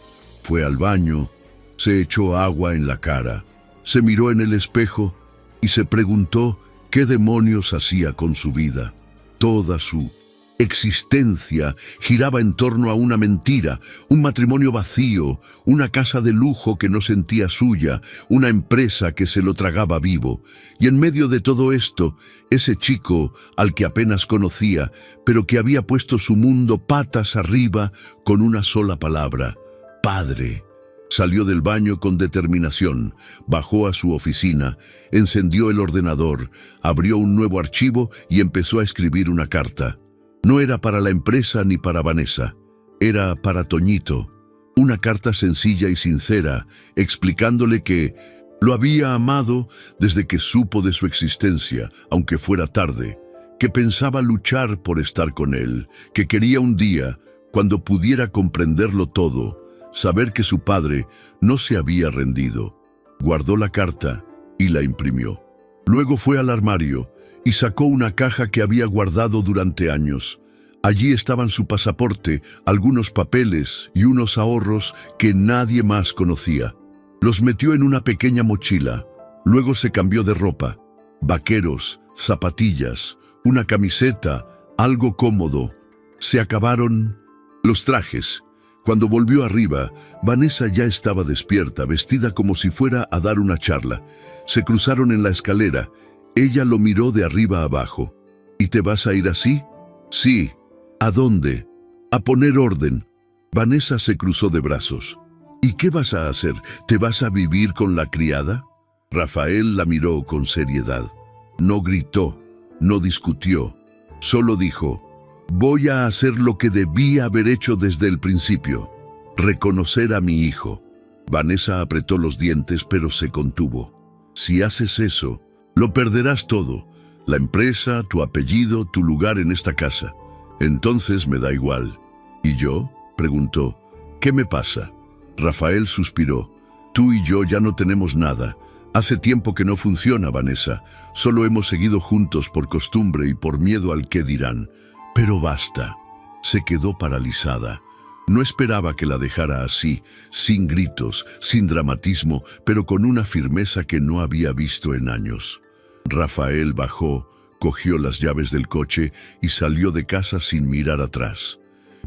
fue al baño, se echó agua en la cara, se miró en el espejo y se preguntó qué demonios hacía con su vida. Toda su existencia giraba en torno a una mentira, un matrimonio vacío, una casa de lujo que no sentía suya, una empresa que se lo tragaba vivo. Y en medio de todo esto, ese chico al que apenas conocía, pero que había puesto su mundo patas arriba con una sola palabra: padre. Salió del baño con determinación, bajó a su oficina, encendió el ordenador, abrió un nuevo archivo y empezó a escribir una carta. No era para la empresa ni para Vanessa, era para Toñito. Una carta sencilla y sincera, explicándole que lo había amado desde que supo de su existencia, aunque fuera tarde, que pensaba luchar por estar con él, que quería un día, cuando pudiera comprenderlo todo, saber que su padre no se había rendido. Guardó la carta y la imprimió. Luego fue al armario y sacó una caja que había guardado durante años. Allí estaban su pasaporte, algunos papeles y unos ahorros que nadie más conocía. Los metió en una pequeña mochila. Luego se cambió de ropa. Vaqueros, zapatillas, una camiseta, algo cómodo. Se acabaron los trajes. Cuando volvió arriba, Vanessa ya estaba despierta, vestida como si fuera a dar una charla. Se cruzaron en la escalera. Ella lo miró de arriba abajo. ¿Y te vas a ir así? Sí. ¿A dónde? A poner orden. Vanessa se cruzó de brazos. ¿Y qué vas a hacer? ¿Te vas a vivir con la criada? Rafael la miró con seriedad. No gritó, no discutió, solo dijo: voy a hacer lo que debía haber hecho desde el principio, reconocer a mi hijo. Vanessa apretó los dientes, pero se contuvo. Si haces eso, lo perderás todo, la empresa, tu apellido, tu lugar en esta casa. Entonces me da igual. ¿Y yo?, preguntó. ¿Qué me pasa? Rafael suspiró. Tú y yo ya no tenemos nada. Hace tiempo que no funciona, Vanessa. Solo hemos seguido juntos por costumbre y por miedo al qué dirán. Pero basta. Se quedó paralizada. No esperaba que la dejara así, sin gritos, sin dramatismo, pero con una firmeza que no había visto en años. Rafael bajó, cogió las llaves del coche y salió de casa sin mirar atrás.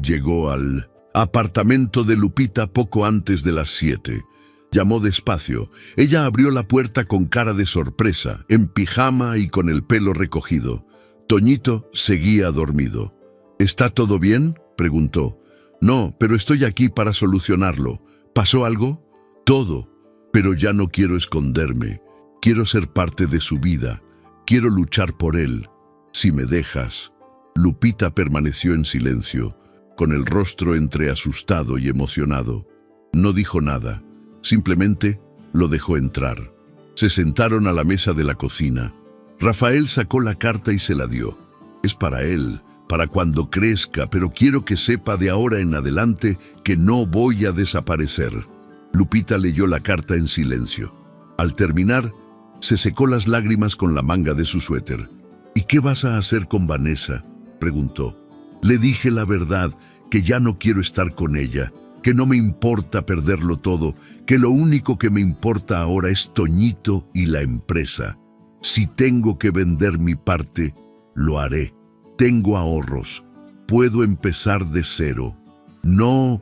Llegó al apartamento de Lupita poco antes de las 7. Llamó despacio. Ella abrió la puerta con cara de sorpresa, en pijama y con el pelo recogido. Toñito seguía dormido. ¿Está todo bien?, preguntó. No, pero estoy aquí para solucionarlo. ¿Pasó algo? Todo. Pero ya no quiero esconderme. Quiero ser parte de su vida. Quiero luchar por él. Si me dejas. Lupita permaneció en silencio, con el rostro entre asustado y emocionado. No dijo nada. Simplemente lo dejó entrar. Se sentaron a la mesa de la cocina. Rafael sacó la carta y se la dio. Es para él, para cuando crezca, pero quiero que sepa de ahora en adelante que no voy a desaparecer. Lupita leyó la carta en silencio. Al terminar, se secó las lágrimas con la manga de su suéter. ¿Y qué vas a hacer con Vanessa?, preguntó. Le dije la verdad, que ya no quiero estar con ella, que no me importa perderlo todo, que lo único que me importa ahora es Toñito y la empresa. Si tengo que vender mi parte, lo haré. Tengo ahorros. Puedo empezar de cero. No,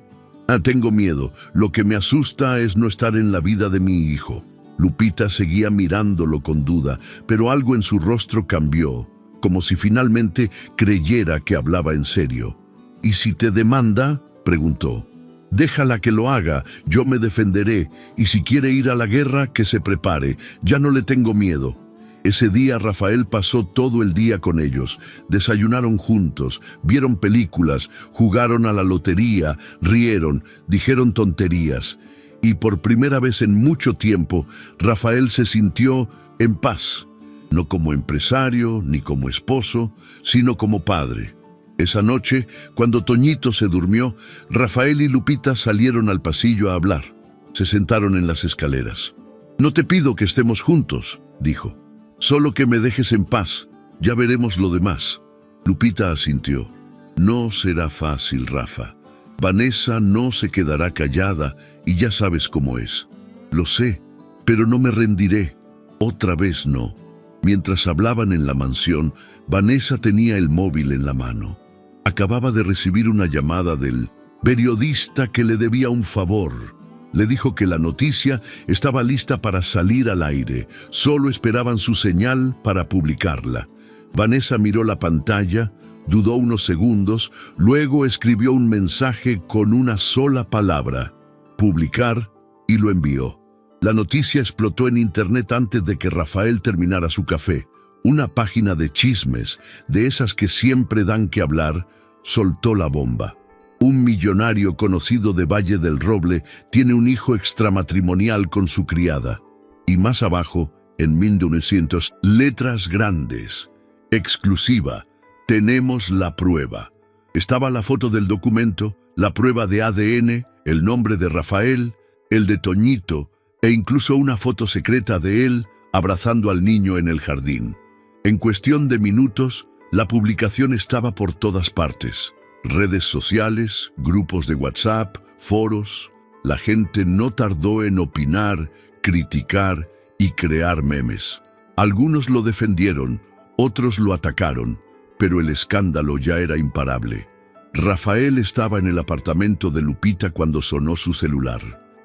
tengo miedo. Lo que me asusta es no estar en la vida de mi hijo. Lupita seguía mirándolo con duda, pero algo en su rostro cambió, como si finalmente creyera que hablaba en serio. ¿Y si te demanda?, preguntó. Déjala que lo haga, yo me defenderé, y si quiere ir a la guerra, que se prepare. Ya no le tengo miedo. Ese día Rafael pasó todo el día con ellos. Desayunaron juntos, vieron películas, jugaron a la lotería, rieron, dijeron tonterías. Y por primera vez en mucho tiempo, Rafael se sintió en paz. No como empresario ni como esposo, sino como padre. Esa noche, cuando Toñito se durmió, Rafael y Lupita salieron al pasillo a hablar. Se sentaron en las escaleras. «No te pido que estemos juntos», dijo. Solo que me dejes en paz. Ya veremos lo demás. Lupita asintió. No será fácil, Rafa. Vanessa no se quedará callada y ya sabes cómo es. Lo sé, pero no me rendiré. Otra vez no. Mientras hablaban en la mansión, Vanessa tenía el móvil en la mano. Acababa de recibir una llamada del periodista que le debía un favor. Le dijo que la noticia estaba lista para salir al aire. Solo esperaban su señal para publicarla. Vanessa miró la pantalla, dudó unos segundos, luego escribió un mensaje con una sola palabra: publicar, y lo envió. La noticia explotó en internet antes de que Rafael terminara su café. Una página de chismes, de esas que siempre dan que hablar, soltó la bomba. Un millonario conocido de Valle del Roble tiene un hijo extramatrimonial con su criada. Y más abajo, en 1900, letras grandes: exclusiva, tenemos la prueba. Estaba la foto del documento, la prueba de ADN, el nombre de Rafael, el de Toñito, e incluso una foto secreta de él abrazando al niño en el jardín. En cuestión de minutos, la publicación estaba por todas partes. Redes sociales, grupos de WhatsApp, foros. La gente no tardó en opinar, criticar y crear memes. Algunos lo defendieron, otros lo atacaron, pero el escándalo ya era imparable. Rafael estaba en el apartamento de Lupita cuando sonó su celular.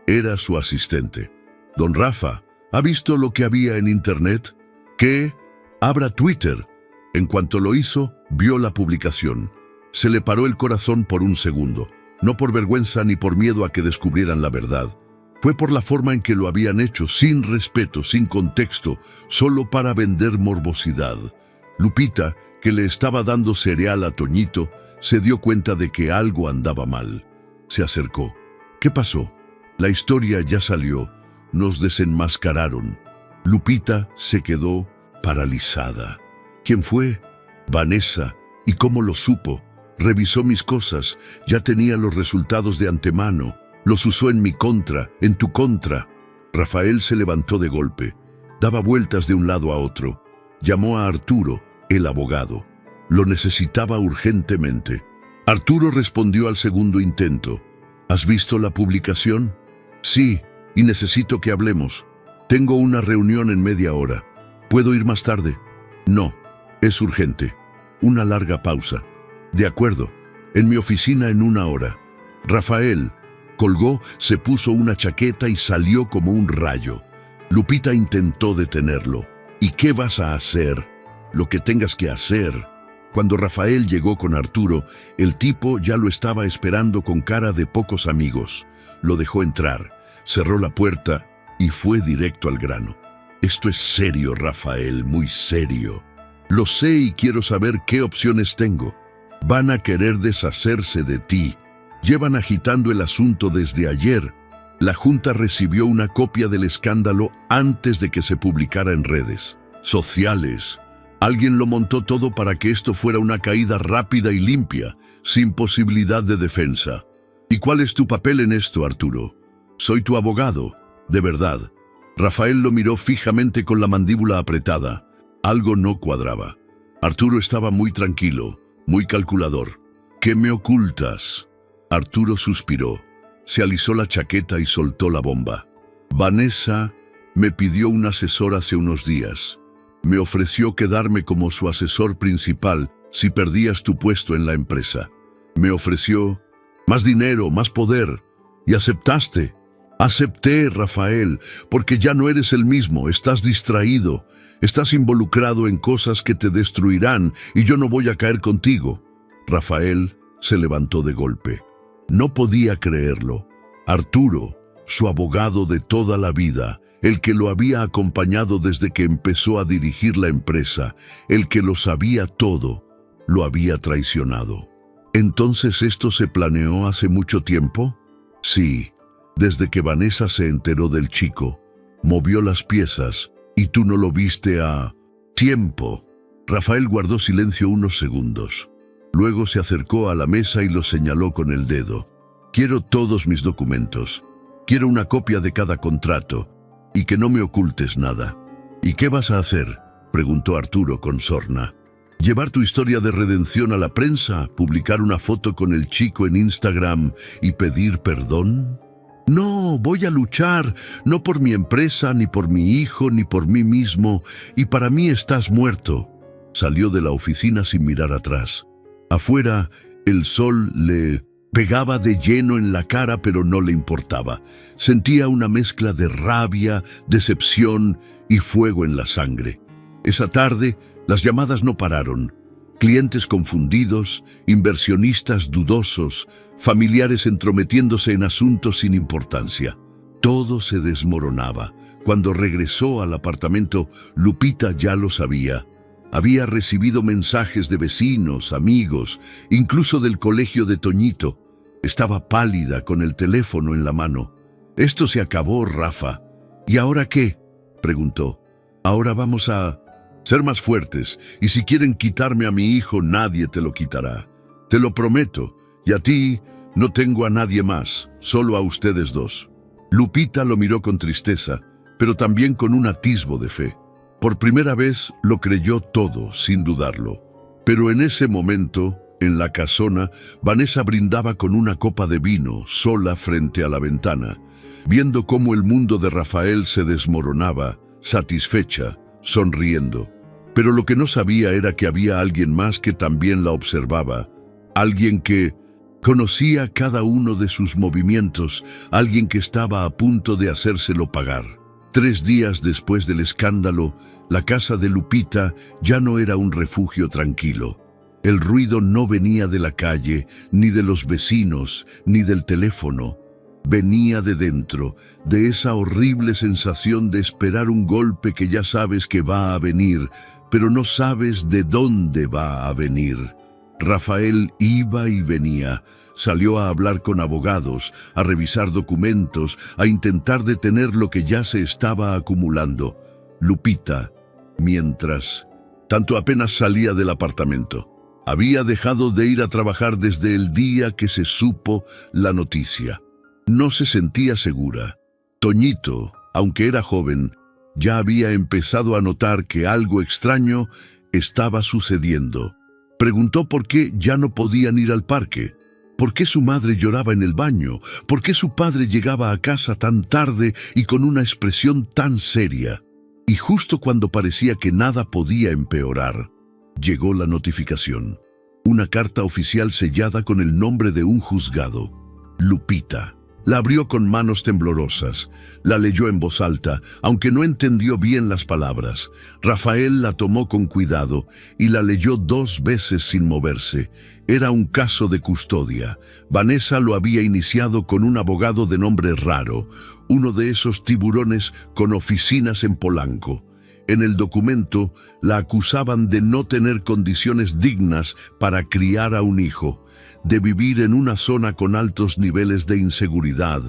Era su asistente. «Don Rafa, ¿ha visto lo que había en internet?» «¿Qué?» «Abra Twitter». En cuanto lo hizo, vio la publicación. Se le paró el corazón por un segundo, no por vergüenza ni por miedo a que descubrieran la verdad. Fue por la forma en que lo habían hecho, sin respeto, sin contexto, solo para vender morbosidad. Lupita, que le estaba dando cereal a Toñito, se dio cuenta de que algo andaba mal. Se acercó. «¿Qué pasó?» «La historia ya salió. Nos desenmascararon». Lupita se quedó paralizada. ¿Quién fue? Vanessa. ¿Y cómo lo supo? Revisó mis cosas. Ya tenía los resultados de antemano. Los usó en mi contra, en tu contra. Rafael se levantó de golpe. Daba vueltas de un lado a otro. Llamó a Arturo, el abogado. Lo necesitaba urgentemente. Arturo respondió al segundo intento. ¿Has visto la publicación? Sí, y necesito que hablemos. Tengo una reunión en media hora. ¿Puedo ir más tarde? No, es urgente. Una larga pausa. De acuerdo, en mi oficina en una hora. Rafael colgó, se puso una chaqueta y salió como un rayo. Lupita intentó detenerlo. ¿Y qué vas a hacer? Lo que tengas que hacer. Cuando Rafael llegó con Arturo, el tipo ya lo estaba esperando con cara de pocos amigos. Lo dejó entrar, cerró la puerta y fue directo al grano. Esto es serio, Rafael, muy serio. Lo sé y quiero saber qué opciones tengo. Van a querer deshacerse de ti. Llevan agitando el asunto desde ayer. La Junta recibió una copia del escándalo antes de que se publicara en redes sociales. Alguien lo montó todo para que esto fuera una caída rápida y limpia, sin posibilidad de defensa. ¿Y cuál es tu papel en esto, Arturo? Soy tu abogado, de verdad. Rafael lo miró fijamente con la mandíbula apretada. Algo no cuadraba. Arturo estaba muy tranquilo, muy calculador. ¿Qué me ocultas? Arturo suspiró. Se alisó la chaqueta y soltó la bomba. Vanessa me pidió un asesor hace unos días. Me ofreció quedarme como su asesor principal si perdías tu puesto en la empresa. Me ofreció más dinero, más poder. ¿Y aceptaste? Acepté, Rafael, porque ya no eres el mismo, estás distraído, estás involucrado en cosas que te destruirán y yo no voy a caer contigo. Rafael se levantó de golpe. No podía creerlo. Arturo, su abogado de toda la vida, el que lo había acompañado desde que empezó a dirigir la empresa, el que lo sabía todo, lo había traicionado. ¿Entonces esto se planeó hace mucho tiempo? Sí, desde que Vanessa se enteró del chico, movió las piezas y tú no lo viste a tiempo. Rafael guardó silencio unos segundos. Luego se acercó a la mesa y lo señaló con el dedo. Quiero todos mis documentos. Quiero una copia de cada contrato. Y que no me ocultes nada. ¿Y qué vas a hacer? preguntó Arturo con sorna. ¿Llevar tu historia de redención a la prensa? ¿Publicar una foto con el chico en Instagram y pedir perdón? No, voy a luchar, no por mi empresa, ni por mi hijo, ni por mí mismo, y para mí estás muerto. Salió de la oficina sin mirar atrás. Afuera, el sol le pegaba de lleno en la cara, pero no le importaba. Sentía una mezcla de rabia, decepción y fuego en la sangre. Esa tarde, las llamadas no pararon. Clientes confundidos, inversionistas dudosos, familiares entrometiéndose en asuntos sin importancia. Todo se desmoronaba. Cuando regresó al apartamento, Lupita ya lo sabía. Había recibido mensajes de vecinos, amigos, incluso del colegio de Toñito. Estaba pálida con el teléfono en la mano. «Esto se acabó, Rafa». «¿Y ahora qué?», preguntó. «Ahora vamos a ser más fuertes, y si quieren quitarme a mi hijo, nadie te lo quitará. Te lo prometo, y a ti no tengo a nadie más, solo a ustedes dos». Lupita lo miró con tristeza, pero también con un atisbo de fe. Por primera vez lo creyó todo, sin dudarlo. Pero en ese momento, en la casona, Vanessa brindaba con una copa de vino, sola frente a la ventana, viendo cómo el mundo de Rafael se desmoronaba, satisfecha, sonriendo. Pero lo que no sabía era que había alguien más que también la observaba, alguien que conocía cada uno de sus movimientos, alguien que estaba a punto de hacérselo pagar. 3 días después del escándalo, la casa de Lupita ya no era un refugio tranquilo. El ruido no venía de la calle, ni de los vecinos, ni del teléfono. Venía de dentro, de esa horrible sensación de esperar un golpe que ya sabes que va a venir, pero no sabes de dónde va a venir. Rafael iba y venía. Salió a hablar con abogados, a revisar documentos, a intentar detener lo que ya se estaba acumulando. Lupita, mientras tanto, apenas salía del apartamento. Había dejado de ir a trabajar desde el día que se supo la noticia. No se sentía segura. Toñito, aunque era joven, ya había empezado a notar que algo extraño estaba sucediendo. Preguntó por qué ya no podían ir al parque. ¿Por qué su madre lloraba en el baño? ¿Por qué su padre llegaba a casa tan tarde y con una expresión tan seria? Y justo cuando parecía que nada podía empeorar, llegó la notificación. Una carta oficial sellada con el nombre de un juzgado. Lupita. La abrió con manos temblorosas. La leyó en voz alta, aunque no entendió bien las palabras. Rafael la tomó con cuidado y la leyó 2 veces sin moverse. Era un caso de custodia. Vanessa lo había iniciado con un abogado de nombre raro, uno de esos tiburones con oficinas en Polanco. En el documento la acusaban de no tener condiciones dignas para criar a un hijo, de vivir en una zona con altos niveles de inseguridad,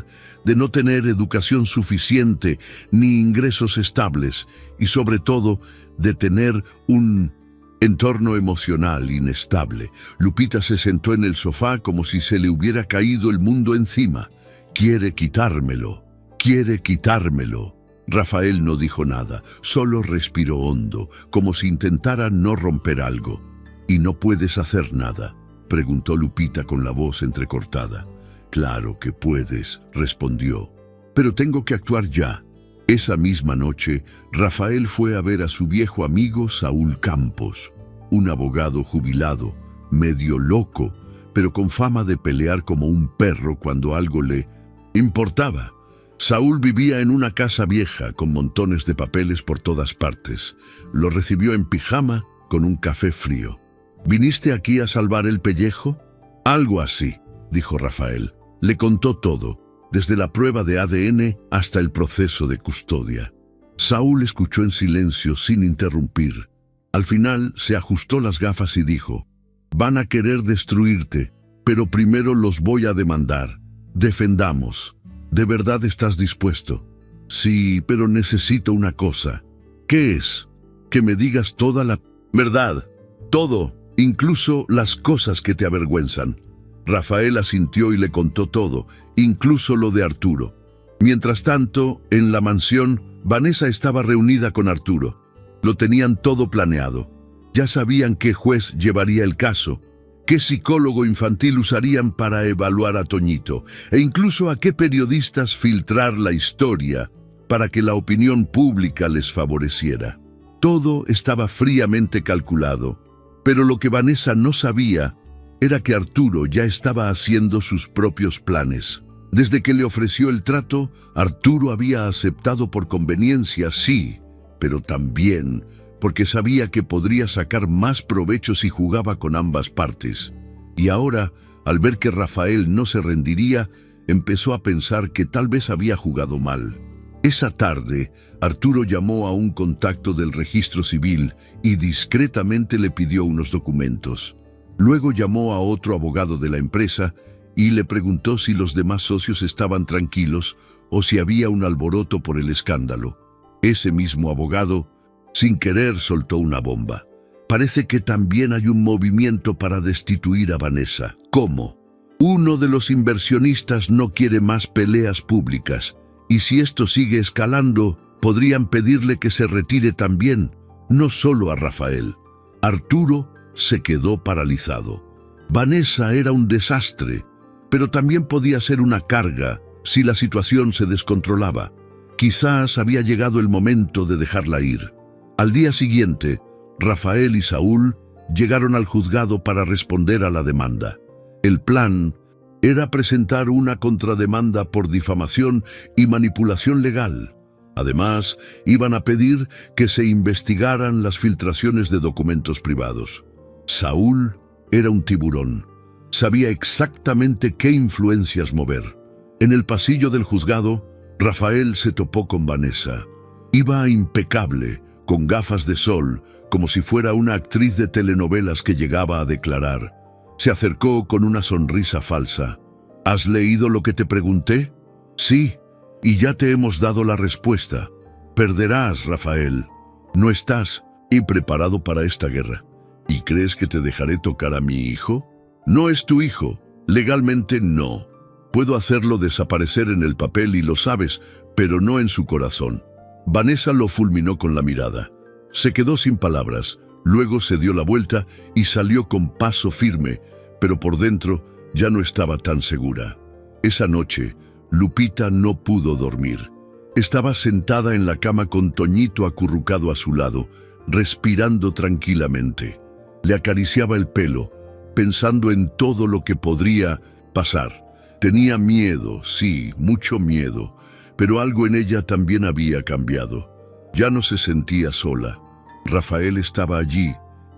de no tener educación suficiente ni ingresos estables y sobre todo de tener un entorno emocional inestable. Lupita se sentó en el sofá como si se le hubiera caído el mundo encima. «Quiere quitármelo, quiere quitármelo». Rafael no dijo nada, solo respiró hondo, como si intentara no romper algo. «¿Y no puedes hacer nada?», preguntó Lupita con la voz entrecortada. «Claro que puedes», respondió, «pero tengo que actuar ya». Esa misma noche, Rafael fue a ver a su viejo amigo Saúl Campos, un abogado jubilado, medio loco, pero con fama de pelear como un perro cuando algo le importaba. Saúl vivía en una casa vieja con montones de papeles por todas partes. Lo recibió en pijama con un café frío. «¿Viniste aquí a salvar el pellejo?». «Algo así», dijo Rafael. Le contó todo, desde la prueba de ADN hasta el proceso de custodia. Saúl escuchó en silencio sin interrumpir. Al final se ajustó las gafas y dijo: «Van a querer destruirte, pero primero los voy a demandar. Defendamos. ¿De verdad estás dispuesto?». «Sí, pero necesito una cosa». «¿Qué es?». «Que me digas toda la verdad. Todo, incluso las cosas que te avergüenzan». Rafael asintió y le contó todo, incluso lo de Arturo. Mientras tanto, en la mansión, Vanessa estaba reunida con Arturo. Lo tenían todo planeado. Ya sabían qué juez llevaría el caso, qué psicólogo infantil usarían para evaluar a Toñito, e incluso a qué periodistas filtrar la historia para que la opinión pública les favoreciera. Todo estaba fríamente calculado, pero lo que Vanessa no sabía era que Arturo ya estaba haciendo sus propios planes. Desde que le ofreció el trato, Arturo había aceptado por conveniencia, sí, pero también porque sabía que podría sacar más provecho si jugaba con ambas partes. Y ahora, al ver que Rafael no se rendiría, empezó a pensar que tal vez había jugado mal. Esa tarde, Arturo llamó a un contacto del registro civil y discretamente le pidió unos documentos. Luego llamó a otro abogado de la empresa y le preguntó si los demás socios estaban tranquilos o si había un alboroto por el escándalo. Ese mismo abogado, sin querer, soltó una bomba. Parece que también hay un movimiento para destituir a Vanessa. ¿Cómo? Uno de los inversionistas no quiere más peleas públicas, y si esto sigue escalando, podrían pedirle que se retire también, no solo a Rafael. Arturo se quedó paralizado. Vanessa era un desastre, pero también podía ser una carga si la situación se descontrolaba. Quizás había llegado el momento de dejarla ir. Al día siguiente, Rafael y Saúl llegaron al juzgado para responder a la demanda. El plan era presentar una contrademanda por difamación y manipulación legal. Además, iban a pedir que se investigaran las filtraciones de documentos privados. Saúl era un tiburón. Sabía exactamente qué influencias mover. En el pasillo del juzgado, Rafael se topó con Vanessa. Iba impecable, con gafas de sol, como si fuera una actriz de telenovelas que llegaba a declarar. Se acercó con una sonrisa falsa. ¿Has leído lo que te pregunté? Sí, y ya te hemos dado la respuesta. Perderás, Rafael. No estás preparado para esta guerra. ¿Y crees que te dejaré tocar a mi hijo? No es tu hijo. Legalmente no. Puedo hacerlo desaparecer en el papel y lo sabes, pero no en su corazón. Vanessa lo fulminó con la mirada. Se quedó sin palabras, luego se dio la vuelta y salió con paso firme, pero por dentro ya no estaba tan segura. Esa noche, Lupita no pudo dormir. Estaba sentada en la cama con Toñito acurrucado a su lado, respirando tranquilamente. Le acariciaba el pelo, pensando en todo lo que podría pasar. Tenía miedo, sí, mucho miedo, pero algo en ella también había cambiado. Ya no se sentía sola. Rafael estaba allí,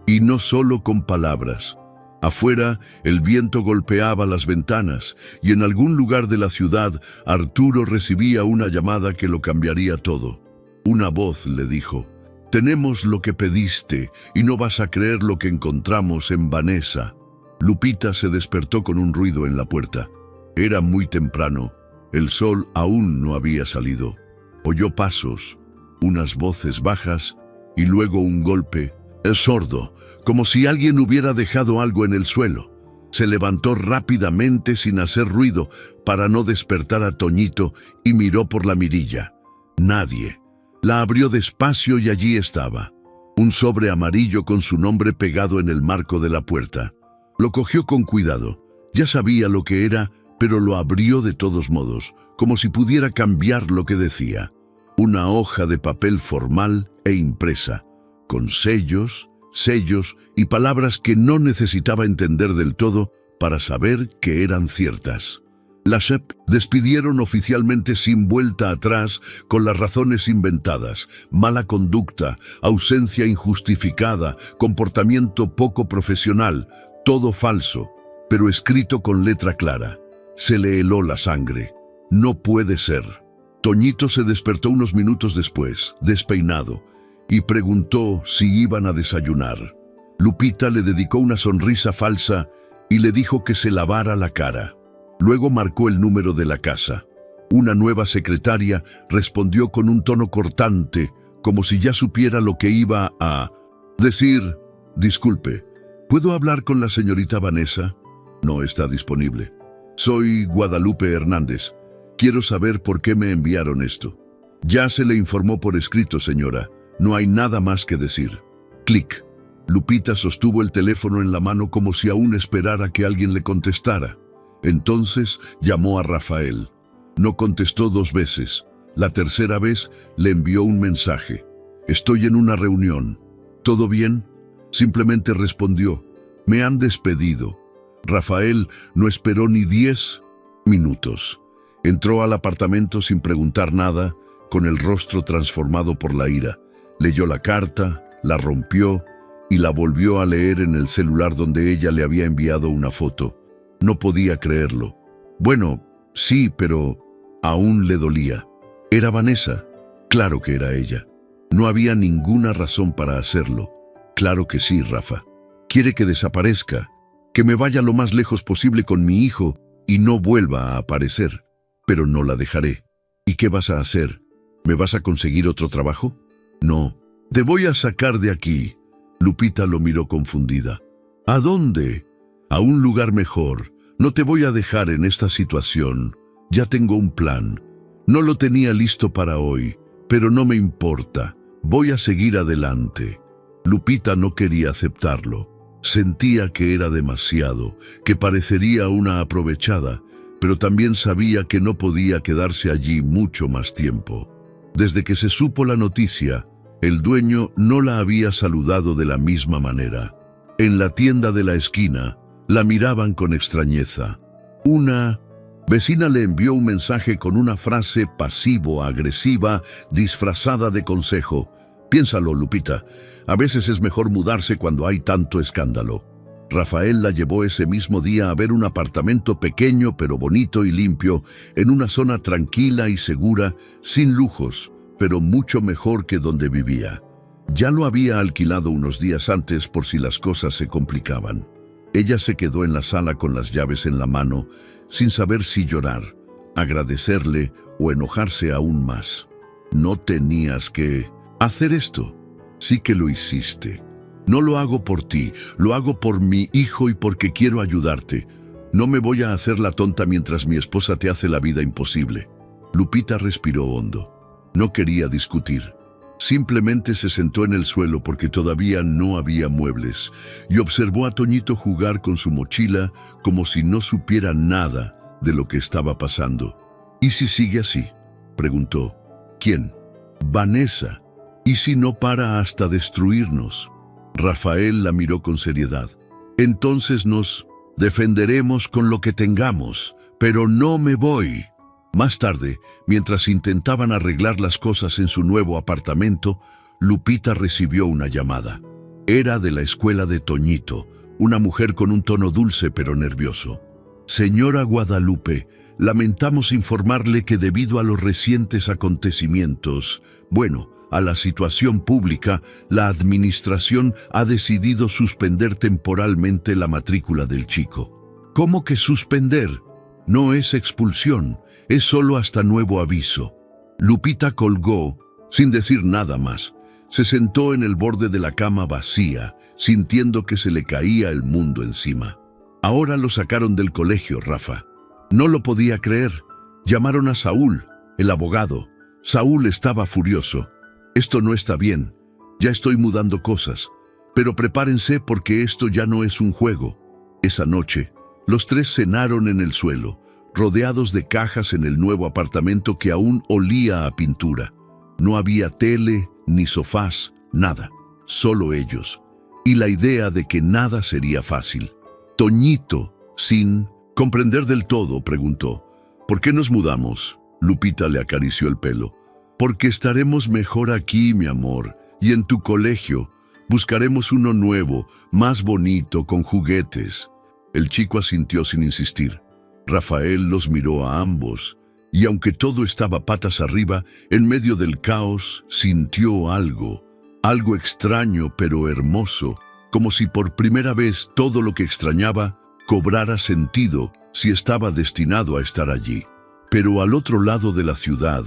y no solo con palabras. Afuera, el viento golpeaba las ventanas, y en algún lugar de la ciudad, Arturo recibía una llamada que lo cambiaría todo. Una voz le dijo: «Tenemos lo que pediste, y no vas a creer lo que encontramos en Vanessa». Lupita se despertó con un ruido en la puerta. Era muy temprano. El sol aún no había salido. Oyó pasos, unas voces bajas y luego un golpe sordo, como si alguien hubiera dejado algo en el suelo. Se levantó rápidamente sin hacer ruido para no despertar a Toñito y miró por la mirilla. Nadie. La abrió despacio y allí estaba. Un sobre amarillo con su nombre pegado en el marco de la puerta. Lo cogió con cuidado. Ya sabía lo que era, pero lo abrió de todos modos, como si pudiera cambiar lo que decía. Una hoja de papel formal e impresa, con sellos y palabras que no necesitaba entender del todo para saber que eran ciertas. La SEP despidieron oficialmente sin vuelta atrás con las razones inventadas: mala conducta, ausencia injustificada, comportamiento poco profesional, todo falso, pero escrito con letra clara. Se le heló la sangre. No puede ser. Toñito se despertó unos minutos después, despeinado, y preguntó si iban a desayunar. Lupita le dedicó una sonrisa falsa y le dijo que se lavara la cara. Luego marcó el número de la casa. Una nueva secretaria respondió con un tono cortante, como si ya supiera lo que iba a decir. «Disculpe, ¿puedo hablar con la señorita Vanessa?» «No está disponible». «Soy Guadalupe Hernández. Quiero saber por qué me enviaron esto». «Ya se le informó por escrito, señora. No hay nada más que decir. Clic. Lupita sostuvo el teléfono en la mano como si aún esperara que alguien le contestara. Entonces llamó a Rafael. No contestó 2 veces. La tercera vez le envió un mensaje. «Estoy en una reunión. ¿Todo bien?» Simplemente respondió. «Me han despedido». Rafael no esperó ni 10 minutos. Entró al apartamento sin preguntar nada, con el rostro transformado por la ira. Leyó la carta, la rompió y la volvió a leer en el celular donde ella le había enviado una foto. No podía creerlo. Bueno, sí, pero aún le dolía. ¿Era Vanessa? Claro que era ella. No había ninguna razón para hacerlo. Claro que sí, Rafa. Quiere que desaparezca, que me vaya lo más lejos posible con mi hijo y no vuelva a aparecer. Pero no la dejaré. ¿Y qué vas a hacer? ¿Me vas a conseguir otro trabajo? No. Te voy a sacar de aquí. Lupita lo miró confundida. ¿A dónde? A un lugar mejor. No te voy a dejar en esta situación. Ya tengo un plan. No lo tenía listo para hoy, pero no me importa. Voy a seguir adelante. Lupita no quería aceptarlo. Sentía que era demasiado, que parecería una aprovechada, pero también sabía que no podía quedarse allí mucho más tiempo. Desde que se supo la noticia, el dueño no la había saludado de la misma manera. En la tienda de la esquina, la miraban con extrañeza. Una vecina le envió un mensaje con una frase pasivo-agresiva disfrazada de consejo. Piénsalo, Lupita. A veces es mejor mudarse cuando hay tanto escándalo. Rafael la llevó ese mismo día a ver un apartamento pequeño pero bonito y limpio, en una zona tranquila y segura, sin lujos, pero mucho mejor que donde vivía. Ya lo había alquilado unos días antes por si las cosas se complicaban. Ella se quedó en la sala con las llaves en la mano, sin saber si llorar, agradecerle o enojarse aún más. No tenías que hacer esto. Sí que lo hiciste. No lo hago por ti, lo hago por mi hijo y porque quiero ayudarte. No me voy a hacer la tonta mientras mi esposa te hace la vida imposible. Lupita respiró hondo. No quería discutir. Simplemente se sentó en el suelo porque todavía no había muebles y observó a Toñito jugar con su mochila como si no supiera nada de lo que estaba pasando. ¿Y si sigue así?, preguntó. ¿Quién? Vanessa. ¿Y si no para hasta destruirnos? Rafael la miró con seriedad. Entonces nos defenderemos con lo que tengamos, pero no me voy. Más tarde, mientras intentaban arreglar las cosas en su nuevo apartamento, Lupita recibió una llamada. Era de la escuela de Toñito, una mujer con un tono dulce pero nervioso. Señora Guadalupe, lamentamos informarle que debido a los recientes acontecimientos, a la situación pública, la administración ha decidido suspender temporalmente la matrícula del chico. ¿Cómo que suspender? No es expulsión, es solo hasta nuevo aviso. Lupita colgó, sin decir nada más. Se sentó en el borde de la cama vacía, sintiendo que se le caía el mundo encima. Ahora lo sacaron del colegio, Rafa. No lo podía creer. Llamaron a Saúl, el abogado. Saúl estaba furioso. Esto no está bien. Ya estoy mudando cosas. Pero prepárense porque esto ya no es un juego. Esa noche, los 3 cenaron en el suelo, rodeados de cajas en el nuevo apartamento que aún olía a pintura. No había tele, ni sofás, nada. Solo ellos. Y la idea de que nada sería fácil. Toñito, sin comprender del todo, preguntó. ¿Por qué nos mudamos? Lupita le acarició el pelo. Porque estaremos mejor aquí, mi amor, y en tu colegio. Buscaremos uno nuevo, más bonito, con juguetes. El chico asintió sin insistir. Rafael los miró a ambos, y aunque todo estaba patas arriba, en medio del caos, sintió algo extraño pero hermoso, como si por primera vez todo lo que extrañaba cobrara sentido si estaba destinado a estar allí. Pero al otro lado de la ciudad,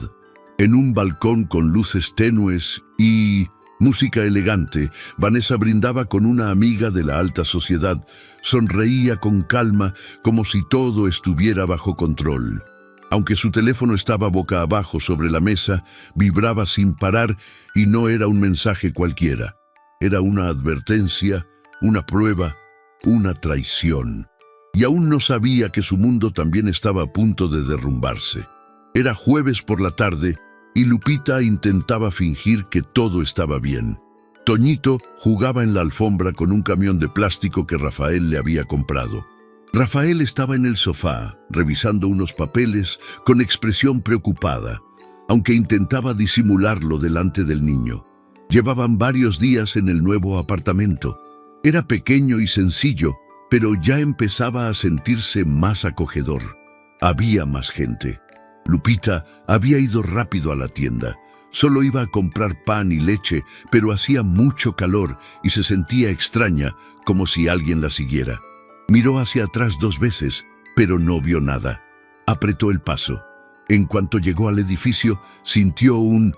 en un balcón con luces tenues y música elegante, Vanessa brindaba con una amiga de la alta sociedad. Sonreía con calma, como si todo estuviera bajo control. Aunque su teléfono estaba boca abajo sobre la mesa, vibraba sin parar y no era un mensaje cualquiera. Era una advertencia, una prueba, una traición. Y aún no sabía que su mundo también estaba a punto de derrumbarse. Era jueves por la tarde y Lupita intentaba fingir que todo estaba bien. Toñito jugaba en la alfombra con un camión de plástico que Rafael le había comprado. Rafael estaba en el sofá, revisando unos papeles con expresión preocupada, aunque intentaba disimularlo delante del niño. Llevaban varios días en el nuevo apartamento. Era pequeño y sencillo, pero ya empezaba a sentirse más acogedor. Había más gente. Lupita había ido rápido a la tienda. Solo iba a comprar pan y leche, pero hacía mucho calor y se sentía extraña, como si alguien la siguiera. Miró hacia atrás 2 veces, pero no vio nada. Apretó el paso. En cuanto llegó al edificio, sintió un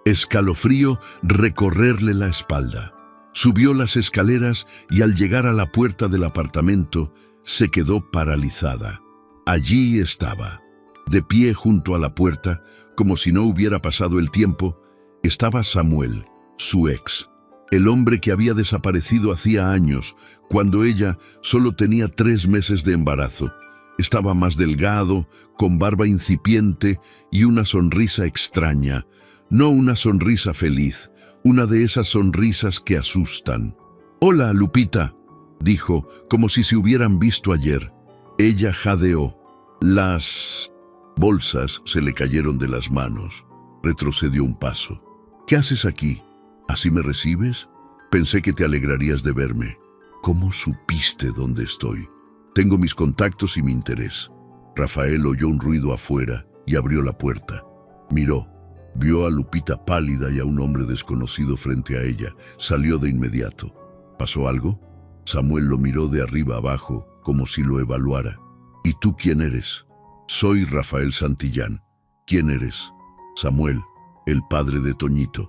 escalofrío recorrerle la espalda. Subió las escaleras y al llegar a la puerta del apartamento, se quedó paralizada. Allí estaba, de pie junto a la puerta, como si no hubiera pasado el tiempo, estaba Samuel, su ex. El hombre que había desaparecido hacía años, cuando ella solo tenía 3 meses de embarazo. Estaba más delgado, con barba incipiente y una sonrisa extraña. No una sonrisa feliz, una de esas sonrisas que asustan. «Hola, Lupita», dijo, como si se hubieran visto ayer. Ella jadeó. Las bolsas se le cayeron de las manos. Retrocedió un paso. «¿Qué haces aquí? ¿Así me recibes? Pensé que te alegrarías de verme». «¿Cómo supiste dónde estoy?» «Tengo mis contactos y mi interés». Rafael oyó un ruido afuera y abrió la puerta. Miró. Vio a Lupita pálida y a un hombre desconocido frente a ella. Salió de inmediato. ¿Pasó algo? Samuel lo miró de arriba abajo, como si lo evaluara. «¿Y tú quién eres?» «Soy Rafael Santillán». «¿Quién eres?» «Samuel, el padre de Toñito».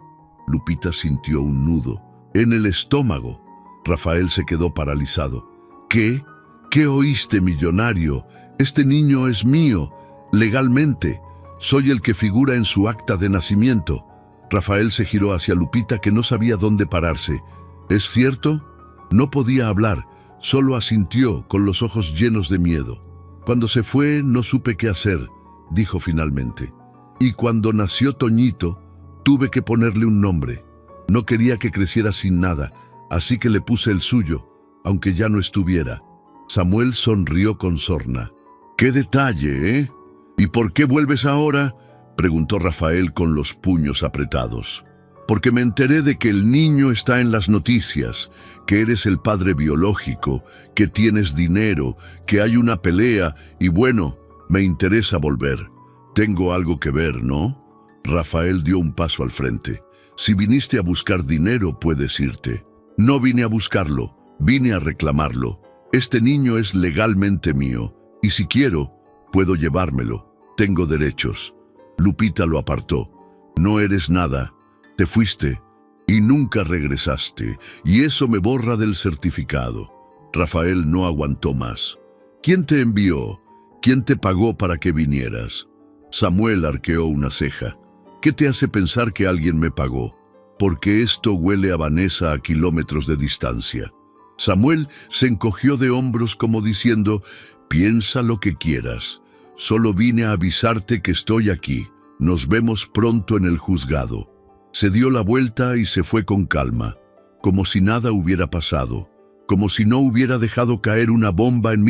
Lupita sintió un nudo en el estómago. Rafael se quedó paralizado. «¿Qué? ¿Qué oíste, millonario? Este niño es mío, legalmente. Soy el que figura en su acta de nacimiento». Rafael se giró hacia Lupita, que no sabía dónde pararse. «¿Es cierto?» No podía hablar, solo asintió con los ojos llenos de miedo. «Cuando se fue no supe qué hacer», dijo finalmente. «Y cuando nació Toñito, tuve que ponerle un nombre. No quería que creciera sin nada, así que le puse el suyo, aunque ya no estuviera». Samuel sonrió con sorna. «¡Qué detalle, eh! ¿Y por qué vuelves ahora?», preguntó Rafael con los puños apretados. «Porque me enteré de que el niño está en las noticias, que eres el padre biológico, que tienes dinero, que hay una pelea y bueno, me interesa volver. Tengo algo que ver, ¿no?». Rafael dio un paso al frente. «Si viniste a buscar dinero, puedes irte». «No vine a buscarlo, vine a reclamarlo. Este niño es legalmente mío, y si quiero, puedo llevármelo. Tengo derechos». Lupita lo apartó. «No eres nada. Te fuiste y nunca regresaste, y eso me borra del certificado». Rafael no aguantó más. «¿Quién te envió? ¿Quién te pagó para que vinieras?». Samuel arqueó una ceja. «¿Qué te hace pensar que alguien me pagó?». «Porque esto huele a Vanessa a kilómetros de distancia». Samuel se encogió de hombros como diciendo: «Piensa lo que quieras. Solo vine a avisarte que estoy aquí. Nos vemos pronto en el juzgado». Se dio la vuelta y se fue con calma, como si nada hubiera pasado, como si no hubiera dejado caer una bomba en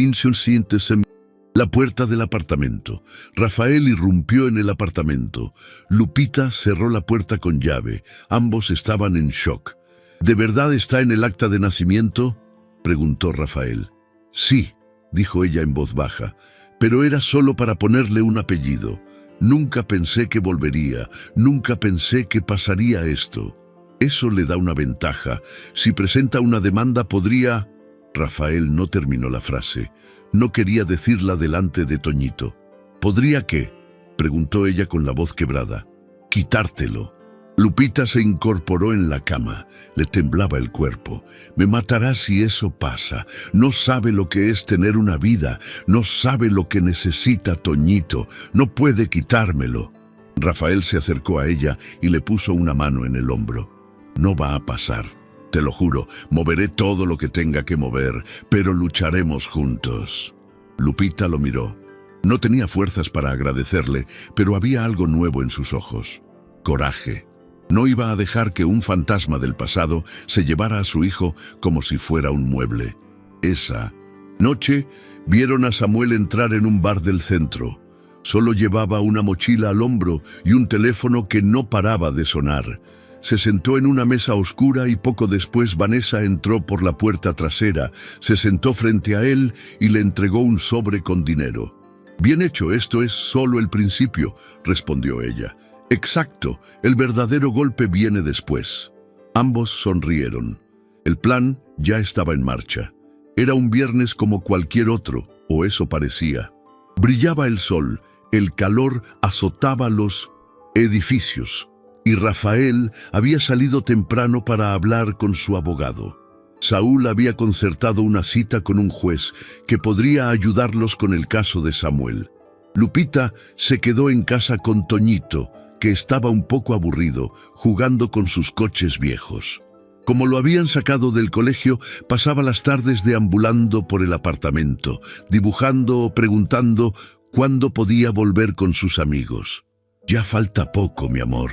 la puerta del apartamento. Rafael irrumpió en el apartamento. Lupita cerró la puerta con llave. Ambos estaban en shock. «¿De verdad está en el acta de nacimiento?», preguntó Rafael. «Sí», dijo ella en voz baja, «pero era solo para ponerle un apellido. Nunca pensé que volvería, nunca pensé que pasaría esto. Eso le da una ventaja. Si presenta una demanda podría...». Rafael no terminó la frase. No quería decirla delante de Toñito. «¿Podría qué?», preguntó ella con la voz quebrada. «Quitártelo». Lupita se incorporó en la cama. Le temblaba el cuerpo. Me matará si eso pasa. No sabe lo que es tener una vida. No sabe lo que necesita Toñito. No puede quitármelo. Rafael se acercó a ella y le puso una mano en el hombro. No va a pasar. Te lo juro, moveré todo lo que tenga que mover, pero lucharemos juntos. Lupita lo miró. No tenía fuerzas para agradecerle, pero había algo nuevo en sus ojos. Coraje. No iba a dejar que un fantasma del pasado se llevara a su hijo como si fuera un mueble. Esa noche vieron a Samuel entrar en un bar del centro. Solo llevaba una mochila al hombro y un teléfono que no paraba de sonar. Se sentó en una mesa oscura y poco después Vanessa entró por la puerta trasera, se sentó frente a él y le entregó un sobre con dinero. «Bien hecho, esto es solo el principio», respondió ella. «Exacto, el verdadero golpe viene después». Ambos sonrieron. El plan ya estaba en marcha. Era un viernes como cualquier otro, o eso parecía. Brillaba el sol, el calor azotaba los edificios. Y Rafael había salido temprano para hablar con su abogado. Saúl había concertado una cita con un juez que podría ayudarlos con el caso de Samuel. Lupita se quedó en casa con Toñito, que estaba un poco aburrido, jugando con sus coches viejos. Como lo habían sacado del colegio, pasaba las tardes deambulando por el apartamento, dibujando o preguntando cuándo podía volver con sus amigos. «Ya falta poco, mi amor»,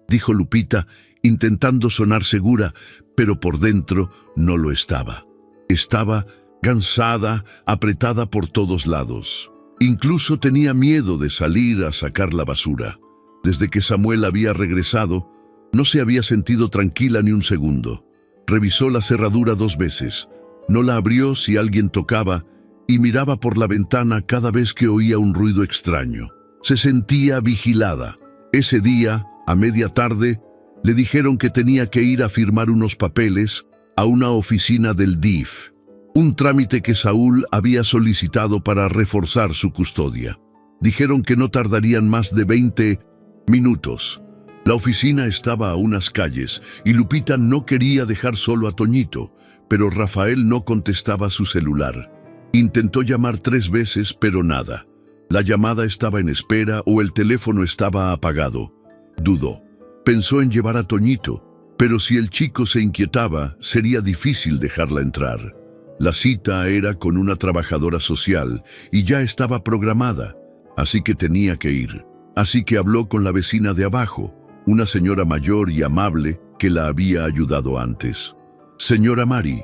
dijo Lupita, intentando sonar segura, pero por dentro no lo estaba. Estaba cansada, apretada por todos lados. Incluso tenía miedo de salir a sacar la basura. Desde que Samuel había regresado, no se había sentido tranquila ni un segundo. Revisó la cerradura 2 veces. No la abrió si alguien tocaba y miraba por la ventana cada vez que oía un ruido extraño. Se sentía vigilada. Ese día, a media tarde, le dijeron que tenía que ir a firmar unos papeles a una oficina del DIF, un trámite que Saúl había solicitado para reforzar su custodia. Dijeron que no tardarían más de 20 minutos. La oficina estaba a unas calles y Lupita no quería dejar solo a Toñito, pero Rafael no contestaba su celular. Intentó llamar 3 veces, pero nada. La llamada estaba en espera o el teléfono estaba apagado. Dudó. Pensó en llevar a Toñito, pero si el chico se inquietaba, sería difícil dejarla entrar. La cita era con una trabajadora social y ya estaba programada, así que tenía que ir. Así que habló con la vecina de abajo, una señora mayor y amable que la había ayudado antes. «Señora Mari,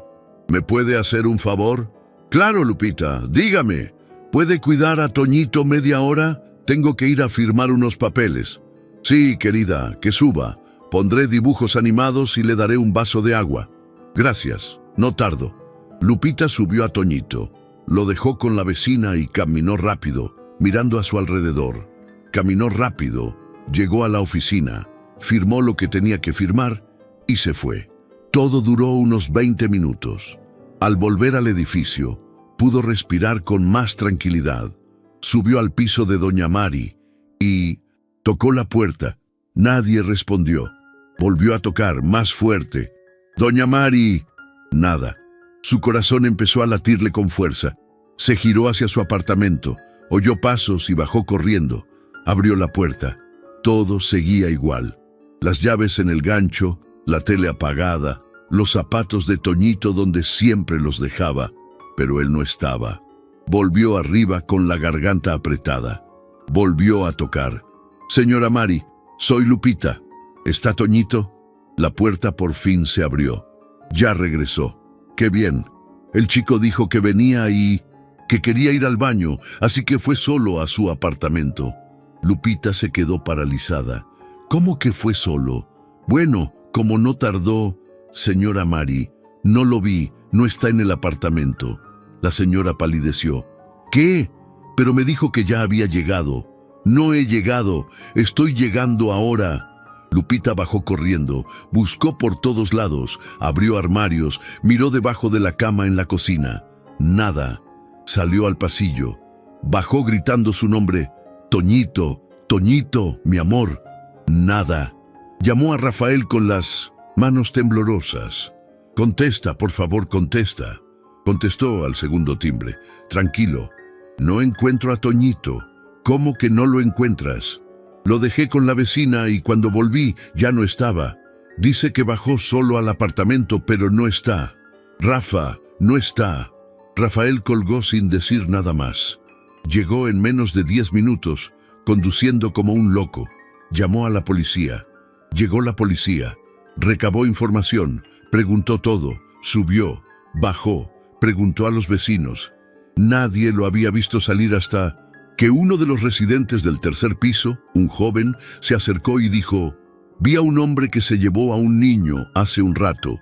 ¿me puede hacer un favor?» «Claro, Lupita, dígame. ¿Puede cuidar a Toñito media hora? Tengo que ir a firmar unos papeles». «Sí, querida, que suba. Pondré dibujos animados y le daré un vaso de agua». «Gracias, no tardo». Lupita subió a Toñito. Lo dejó con la vecina y caminó rápido, mirando a su alrededor. Caminó rápido, llegó a la oficina, firmó lo que tenía que firmar y se fue. Todo duró unos 20 minutos. Al volver al edificio, pudo respirar con más tranquilidad. Subió al piso de doña Mari y tocó la puerta. Nadie respondió. Volvió a tocar más fuerte. «Doña Mari». Nada. Su corazón empezó a latirle con fuerza. Se giró hacia su apartamento, oyó pasos y bajó corriendo. Abrió la puerta. Todo seguía igual. Las llaves en el gancho, la tele apagada, los zapatos de Toñito donde siempre los dejaba, pero él no estaba. Volvió arriba con la garganta apretada. Volvió a tocar. «Señora Mari, soy Lupita. ¿Está Toñito?» La puerta por fin se abrió. Ya regresó. «Qué bien». El chico dijo que venía y que quería ir al baño, así que fue solo a su apartamento. Lupita se quedó paralizada. «¿Cómo que fue solo?» «Bueno, como no tardó...» «Señora Mari, no lo vi, no está en el apartamento». La señora palideció. «¿Qué? Pero me dijo que ya había llegado». «No he llegado, estoy llegando ahora». Lupita bajó corriendo, buscó por todos lados, abrió armarios, miró debajo de la cama en la cocina. Nada. Salió al pasillo. Bajó gritando su nombre. «Toñito, Toñito, mi amor». Nada. Llamó a Rafael con las manos temblorosas. «Contesta, por favor, contesta». Contestó al segundo timbre. «Tranquilo, no encuentro a Toñito». «¿Cómo que no lo encuentras?» «Lo dejé con la vecina y cuando volví ya no estaba. Dice que bajó solo al apartamento, pero no está. Rafa, no está». Rafael colgó sin decir nada más. Llegó en menos de 10 minutos, conduciendo como un loco. Llamó a la policía. Llegó la policía. Recabó información, preguntó todo, subió, bajó, preguntó a los vecinos. Nadie lo había visto salir hasta que uno de los residentes del tercer piso, un joven, se acercó y dijo: «Vi a un hombre que se llevó a un niño hace un rato.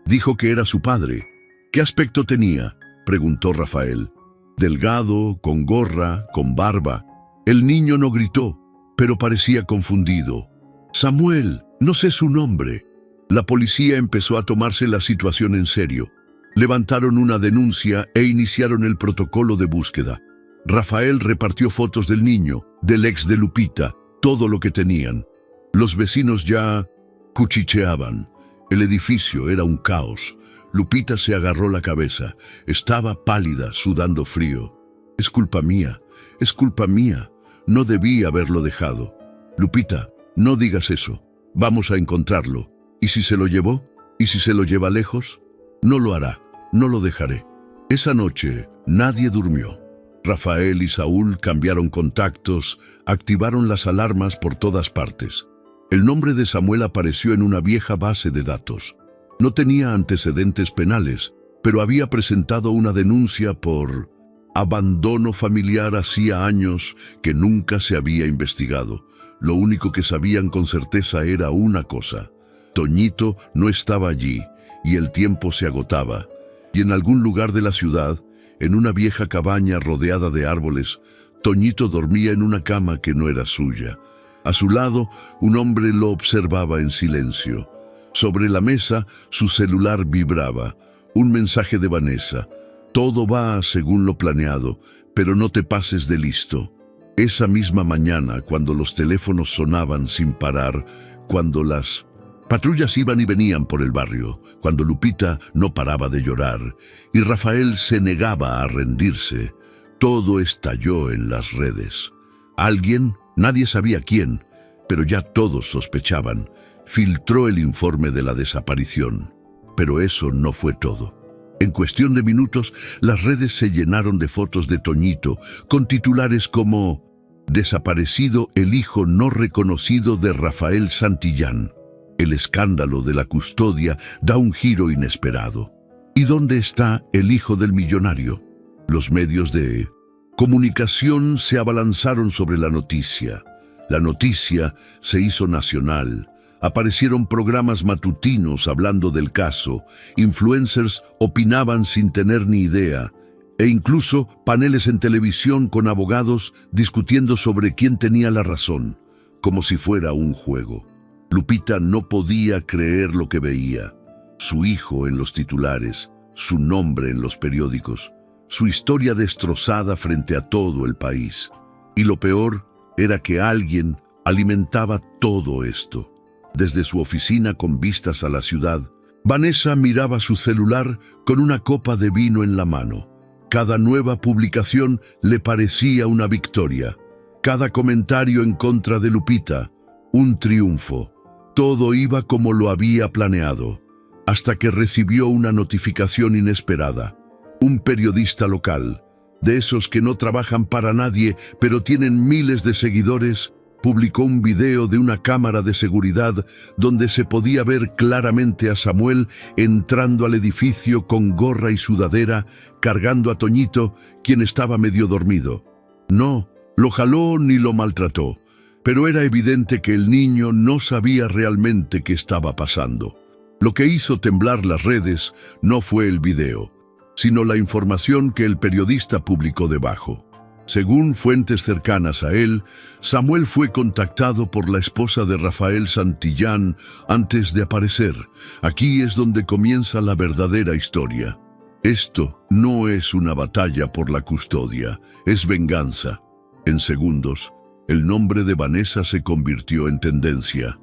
Dijo que era su padre». «¿Qué aspecto tenía?», preguntó Rafael. «Delgado, con gorra, con barba». El niño no gritó, pero parecía confundido. «Samuel, no sé su nombre». La policía empezó a tomarse la situación en serio. Levantaron una denuncia e iniciaron el protocolo de búsqueda. Rafael repartió fotos del niño, del ex de Lupita, todo lo que tenían. Los vecinos ya cuchicheaban. El edificio era un caos. Lupita se agarró la cabeza. Estaba pálida, sudando frío. «Es culpa mía, es culpa mía. No debí haberlo dejado». «Lupita, no digas eso. Vamos a encontrarlo. ¿Y si se lo llevó? ¿Y si se lo lleva lejos? No lo hará, no lo dejaré». Esa noche nadie durmió. Rafael y Saúl cambiaron contactos, activaron las alarmas por todas partes. El nombre de Samuel apareció en una vieja base de datos. No tenía antecedentes penales, pero había presentado una denuncia por abandono familiar hacía años que nunca se había investigado. Lo único que sabían con certeza era una cosa: Toñito no estaba allí y el tiempo se agotaba. Y en algún lugar de la ciudad, en una vieja cabaña rodeada de árboles, Toñito dormía en una cama que no era suya. A su lado, un hombre lo observaba en silencio. Sobre la mesa, su celular vibraba. Un mensaje de Vanessa: «Todo va según lo planeado, pero no te pases de listo». Esa misma mañana, cuando los teléfonos sonaban sin parar, cuando las patrullas iban y venían por el barrio, cuando Lupita no paraba de llorar y Rafael se negaba a rendirse, todo estalló en las redes. Alguien, nadie sabía quién, pero ya todos sospechaban, filtró el informe de la desaparición. Pero eso no fue todo. En cuestión de minutos, las redes se llenaron de fotos de Toñito, con titulares como «Desaparecido el hijo no reconocido de Rafael Santillán». El escándalo de la custodia da un giro inesperado. ¿Y dónde está el hijo del millonario? Los medios de comunicación se abalanzaron sobre la noticia. La noticia se hizo nacional. Aparecieron programas matutinos hablando del caso, influencers opinaban sin tener ni idea, e incluso paneles en televisión con abogados discutiendo sobre quién tenía la razón, como si fuera un juego. Lupita no podía creer lo que veía. Su hijo en los titulares, su nombre en los periódicos, su historia destrozada frente a todo el país. Y lo peor era que alguien alimentaba todo esto. Desde su oficina con vistas a la ciudad, Vanessa miraba su celular con una copa de vino en la mano. Cada nueva publicación le parecía una victoria. Cada comentario en contra de Lupita, un triunfo. Todo iba como lo había planeado, hasta que recibió una notificación inesperada. Un periodista local, de esos que no trabajan para nadie, pero tienen miles de seguidores, publicó un video de una cámara de seguridad donde se podía ver claramente a Samuel entrando al edificio con gorra y sudadera, cargando a Toñito, quien estaba medio dormido. No lo jaló ni lo maltrató, pero era evidente que el niño no sabía realmente qué estaba pasando. Lo que hizo temblar las redes no fue el video, sino la información que el periodista publicó debajo. Según fuentes cercanas a él, Samuel fue contactado por la esposa de Rafael Santillán antes de aparecer. Aquí es donde comienza la verdadera historia. Esto no es una batalla por la custodia, es venganza. En segundos, el nombre de Vanessa se convirtió en tendencia.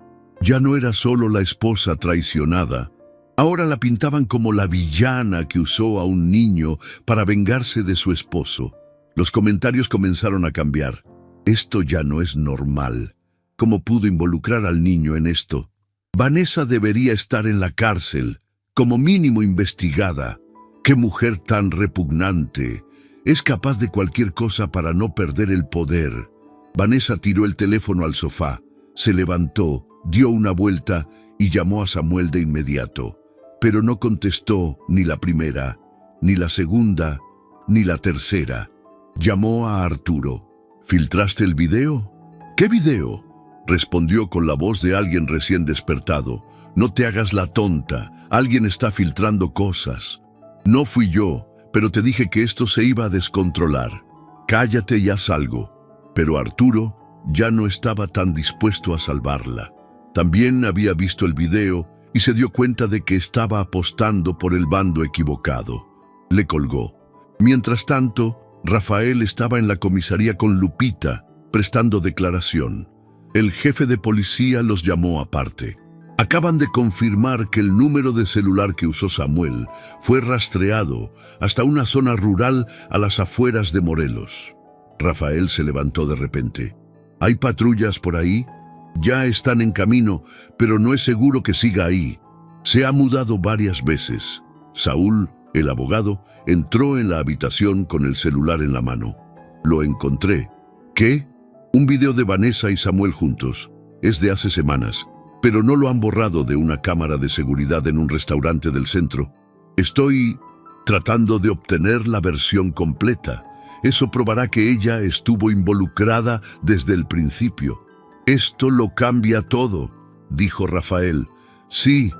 Ya no era solo la esposa traicionada. Ahora la pintaban como la villana que usó a un niño para vengarse de su esposo. Los comentarios comenzaron a cambiar. Esto ya no es normal. ¿Cómo pudo involucrar al niño en esto? Vanessa debería estar en la cárcel, como mínimo investigada. ¡Qué mujer tan repugnante! Es capaz de cualquier cosa para no perder el poder. Vanessa tiró el teléfono al sofá, se levantó, dio una vuelta y llamó a Samuel de inmediato. Pero no contestó ni la primera, ni la segunda, ni la tercera. Llamó a Arturo. ¿Filtraste el video? ¿Qué video? Respondió con la voz de alguien recién despertado. No te hagas la tonta, alguien está filtrando cosas. No fui yo, pero te dije que esto se iba a descontrolar. Cállate y haz algo. Pero Arturo ya no estaba tan dispuesto a salvarla. También había visto el video y se dio cuenta de que estaba apostando por el bando equivocado. Le colgó. Mientras tanto, Rafael estaba en la comisaría con Lupita, prestando declaración. El jefe de policía los llamó aparte. Acaban de confirmar que el número de celular que usó Samuel fue rastreado hasta una zona rural a las afueras de Morelos. Rafael se levantó de repente. ¿Hay patrullas por ahí? Ya están en camino, pero no es seguro que siga ahí. Se ha mudado varias veces. Saúl, el abogado, entró en la habitación con el celular en la mano. Lo encontré. ¿Qué? Un video de Vanessa y Samuel juntos. Es de hace semanas, pero no lo han borrado de una cámara de seguridad en un restaurante del centro. Estoy tratando de obtener la versión completa. Eso probará que ella estuvo involucrada desde el principio. Esto lo cambia todo, dijo Rafael. Sí,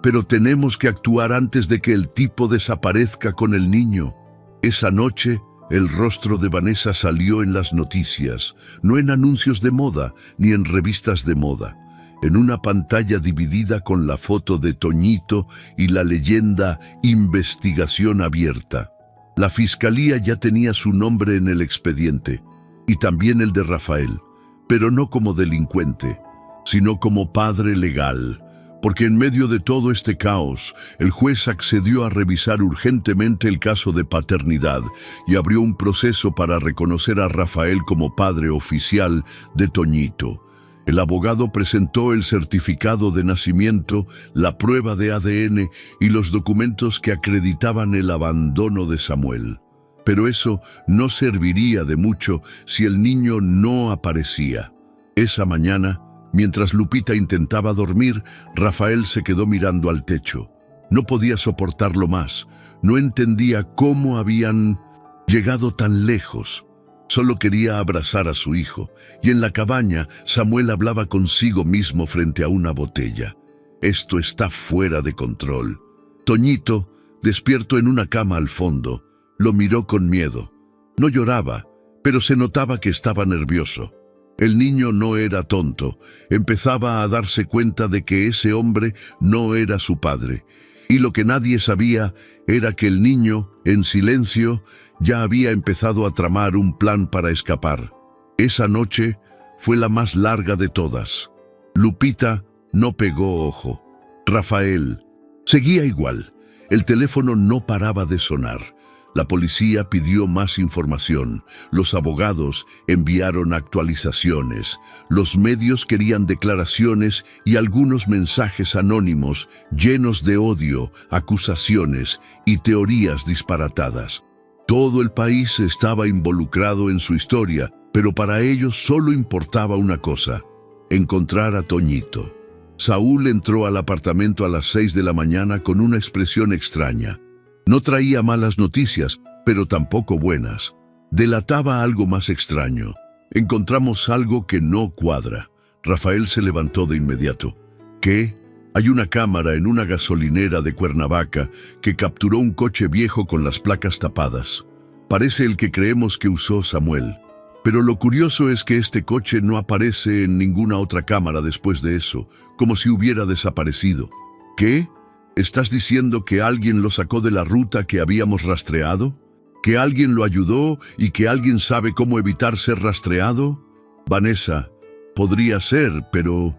pero tenemos que actuar antes de que el tipo desaparezca con el niño. Esa noche, el rostro de Vanessa salió en las noticias, no en anuncios de moda ni en revistas de moda, en una pantalla dividida con la foto de Toñito y la leyenda Investigación Abierta. La fiscalía ya tenía su nombre en el expediente, y también el de Rafael, pero no como delincuente, sino como padre legal, porque en medio de todo este caos, el juez accedió a revisar urgentemente el caso de paternidad y abrió un proceso para reconocer a Rafael como padre oficial de Toñito. El abogado presentó el certificado de nacimiento, la prueba de ADN y los documentos que acreditaban el abandono de Samuel. Pero eso no serviría de mucho si el niño no aparecía. Esa mañana, mientras Lupita intentaba dormir, Rafael se quedó mirando al techo. No podía soportarlo más. No entendía cómo habían llegado tan lejos. Solo quería abrazar a su hijo, y en la cabaña Samuel hablaba consigo mismo frente a una botella. Esto está fuera de control. Toñito, despierto en una cama al fondo, lo miró con miedo. No lloraba, pero se notaba que estaba nervioso. El niño no era tonto, empezaba a darse cuenta de que ese hombre no era su padre. Y lo que nadie sabía era que el niño, en silencio, ya había empezado a tramar un plan para escapar. Esa noche fue la más larga de todas. Lupita no pegó ojo. Rafael seguía igual. El teléfono no paraba de sonar. La policía pidió más información. Los abogados enviaron actualizaciones. Los medios querían declaraciones y algunos mensajes anónimos llenos de odio, acusaciones y teorías disparatadas. Todo el país estaba involucrado en su historia, pero para ellos solo importaba una cosa: encontrar a Toñito. Saúl entró al apartamento a las 6 de la mañana con una expresión extraña. No traía malas noticias, pero tampoco buenas. Delataba algo más extraño. Encontramos algo que no cuadra. Rafael se levantó de inmediato. ¿Qué? Hay una cámara en una gasolinera de Cuernavaca que capturó un coche viejo con las placas tapadas. Parece el que creemos que usó Samuel. Pero lo curioso es que este coche no aparece en ninguna otra cámara después de eso, como si hubiera desaparecido. ¿Qué? ¿Estás diciendo que alguien lo sacó de la ruta que habíamos rastreado? ¿Que alguien lo ayudó y que alguien sabe cómo evitar ser rastreado? Vanessa, podría ser, pero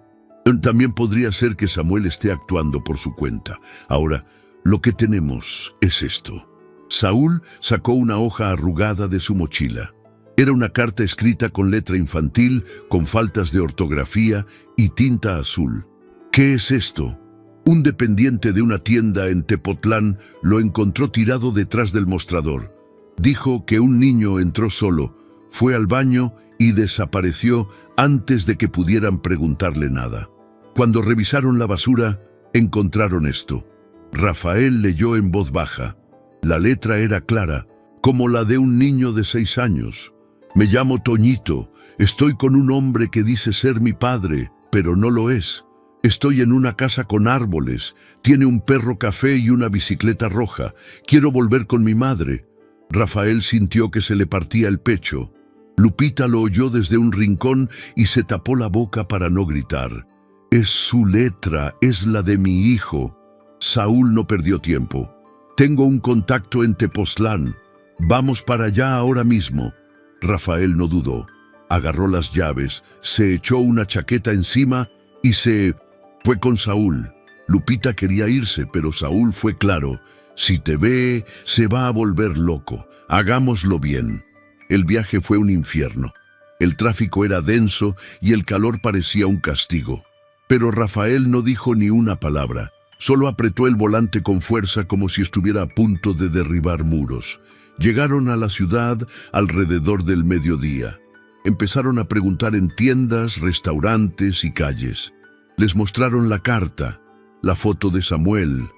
También podría ser que Samuel esté actuando por su cuenta. Ahora, lo que tenemos es esto. Saúl sacó una hoja arrugada de su mochila. Era una carta escrita con letra infantil, con faltas de ortografía y tinta azul. ¿Qué es esto? Un dependiente de una tienda en Tepotlán lo encontró tirado detrás del mostrador. Dijo que un niño entró solo, fue al baño y desapareció antes de que pudieran preguntarle nada. Cuando revisaron la basura, encontraron esto. Rafael leyó en voz baja. La letra era clara, como la de un niño de 6 años. Me llamo Toñito, estoy con un hombre que dice ser mi padre, pero no lo es. Estoy en una casa con árboles, tiene un perro café y una bicicleta roja. Quiero volver con mi madre. Rafael sintió que se le partía el pecho. Lupita lo oyó desde un rincón y se tapó la boca para no gritar. Es su letra, es la de mi hijo. Saúl no perdió tiempo. Tengo un contacto en Tepoztlán. Vamos para allá ahora mismo. Rafael no dudó. Agarró las llaves, se echó una chaqueta encima y se fue con Saúl. Lupita quería irse, pero Saúl fue claro. Si te ve, se va a volver loco. Hagámoslo bien. El viaje fue un infierno. El tráfico era denso y el calor parecía un castigo. Pero Rafael no dijo ni una palabra. Solo apretó el volante con fuerza como si estuviera a punto de derribar muros. Llegaron a la ciudad alrededor del mediodía. Empezaron a preguntar en tiendas, restaurantes y calles. Les mostraron la carta, la foto de Samuel,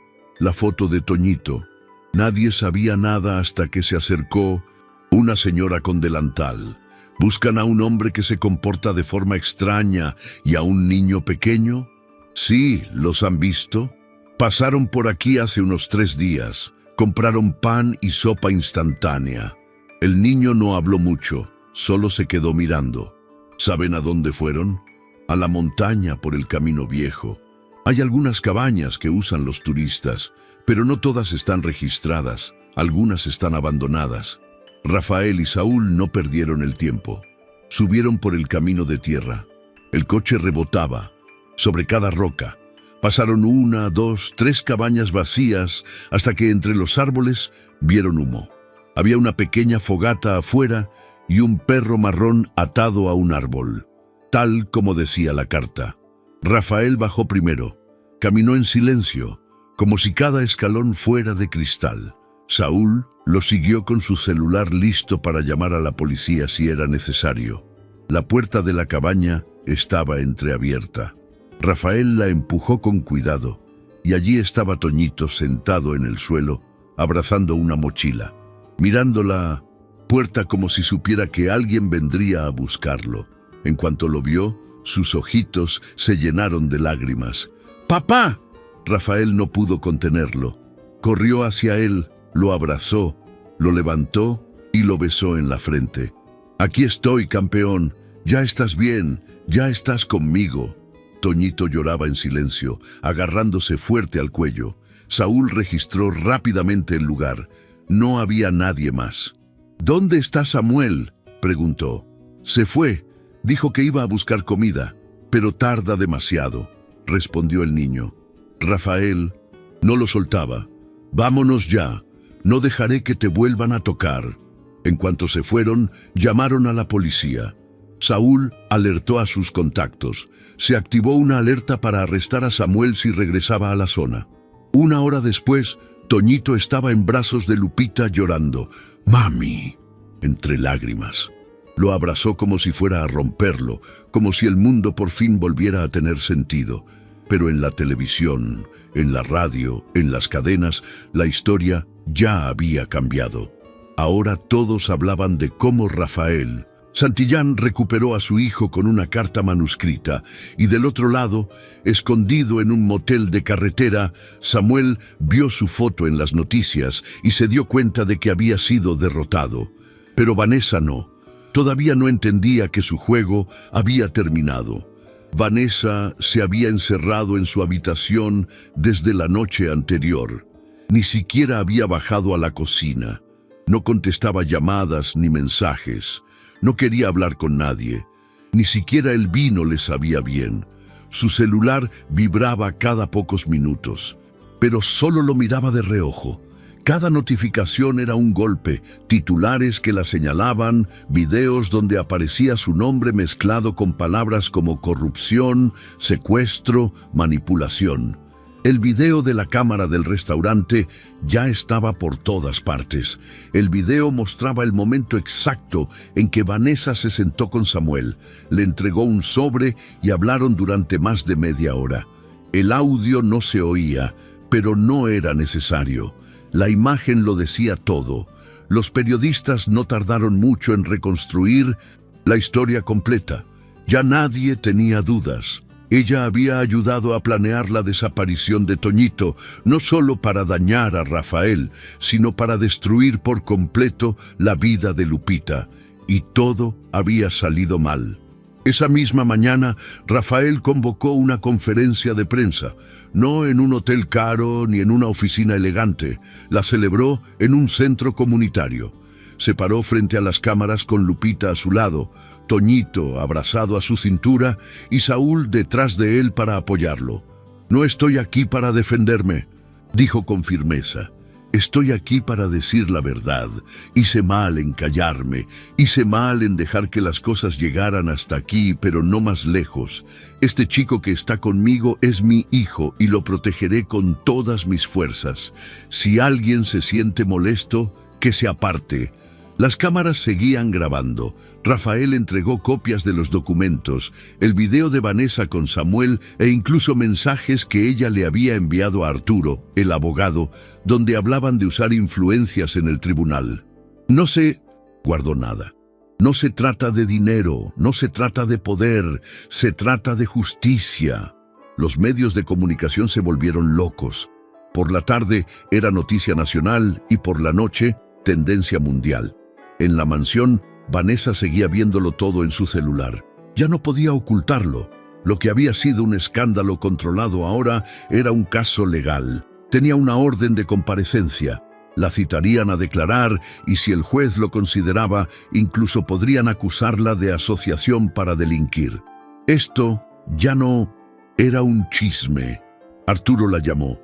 la foto de Toñito. Nadie sabía nada hasta que se acercó una señora con delantal. ¿Buscan a un hombre que se comporta de forma extraña y a un niño pequeño? Sí, ¿los han visto? Pasaron por aquí hace unos 3 días. Compraron pan y sopa instantánea. El niño no habló mucho, solo se quedó mirando. ¿Saben a dónde fueron? A la montaña por el camino viejo. Hay algunas cabañas que usan los turistas, pero no todas están registradas, algunas están abandonadas. Rafael y Saúl no perdieron el tiempo. Subieron por el camino de tierra. El coche rebotaba sobre cada roca. Pasaron 1, 2, 3 cabañas vacías hasta que entre los árboles vieron humo. Había una pequeña fogata afuera y un perro marrón atado a un árbol, tal como decía la carta. Rafael bajó primero. Caminó en silencio, como si cada escalón fuera de cristal. Saúl lo siguió con su celular listo para llamar a la policía si era necesario. La puerta de la cabaña estaba entreabierta. Rafael la empujó con cuidado y allí estaba Toñito sentado en el suelo, abrazando una mochila, mirando la puerta como si supiera que alguien vendría a buscarlo. En cuanto lo vio, sus ojitos se llenaron de lágrimas. ¡Papá! Rafael no pudo contenerlo. Corrió hacia él, lo abrazó, lo levantó y lo besó en la frente. Aquí estoy, campeón. Ya estás bien, ya estás conmigo. Toñito lloraba en silencio, agarrándose fuerte al cuello. Saúl registró rápidamente el lugar. No había nadie más. ¿Dónde está Samuel?, preguntó. Se fue. Dijo que iba a buscar comida, pero tarda demasiado, respondió el niño. Rafael no lo soltaba. Vámonos ya. No dejaré que te vuelvan a tocar. En cuanto se fueron, llamaron a la policía. Saúl alertó a sus contactos. Se activó una alerta para arrestar a Samuel si regresaba a la zona. 1 hora después, Toñito estaba en brazos de Lupita llorando. ¡Mami!, entre lágrimas. Lo abrazó como si fuera a romperlo, como si el mundo por fin volviera a tener sentido. Pero en la televisión, en la radio, en las cadenas, la historia ya había cambiado. Ahora todos hablaban de cómo Rafael Santillán recuperó a su hijo con una carta manuscrita y del otro lado, escondido en un motel de carretera, Samuel vio su foto en las noticias y se dio cuenta de que había sido derrotado. Pero Vanessa no. Todavía no entendía que su juego había terminado. Vanessa se había encerrado en su habitación desde la noche anterior. Ni siquiera había bajado a la cocina. No contestaba llamadas ni mensajes. No quería hablar con nadie. Ni siquiera el vino le sabía bien. Su celular vibraba cada pocos minutos, pero solo lo miraba de reojo. Cada notificación era un golpe, titulares que la señalaban, videos donde aparecía su nombre mezclado con palabras como corrupción, secuestro, manipulación. El video de la cámara del restaurante ya estaba por todas partes. El video mostraba el momento exacto en que Vanessa se sentó con Samuel, le entregó un sobre y hablaron durante más de media hora. El audio no se oía, pero no era necesario. La imagen lo decía todo. Los periodistas no tardaron mucho en reconstruir la historia completa. Ya nadie tenía dudas. Ella había ayudado a planear la desaparición de Toñito, no solo para dañar a Rafael, sino para destruir por completo la vida de Lupita. Y todo había salido mal. Esa misma mañana, Rafael convocó una conferencia de prensa, no en un hotel caro ni en una oficina elegante. La celebró en un centro comunitario. Se paró frente a las cámaras con Lupita a su lado, Toñito abrazado a su cintura y Saúl detrás de él para apoyarlo. «No estoy aquí para defenderme», dijo con firmeza. «Estoy aquí para decir la verdad. Hice mal en callarme, hice mal en dejar que las cosas llegaran hasta aquí, pero no más lejos. Este chico que está conmigo es mi hijo y lo protegeré con todas mis fuerzas. Si alguien se siente molesto, que se aparte». Las cámaras seguían grabando. Rafael entregó copias de los documentos, el video de Vanessa con Samuel e incluso mensajes que ella le había enviado a Arturo, el abogado, donde hablaban de usar influencias en el tribunal. No se guardó nada. No se trata de dinero, no se trata de poder, se trata de justicia. Los medios de comunicación se volvieron locos. Por la tarde era noticia nacional y por la noche tendencia mundial. En la mansión, Vanessa seguía viéndolo todo en su celular. Ya no podía ocultarlo. Lo que había sido un escándalo controlado ahora era un caso legal. Tenía una orden de comparecencia. La citarían a declarar y si el juez lo consideraba, incluso podrían acusarla de asociación para delinquir. Esto ya no era un chisme. Arturo la llamó.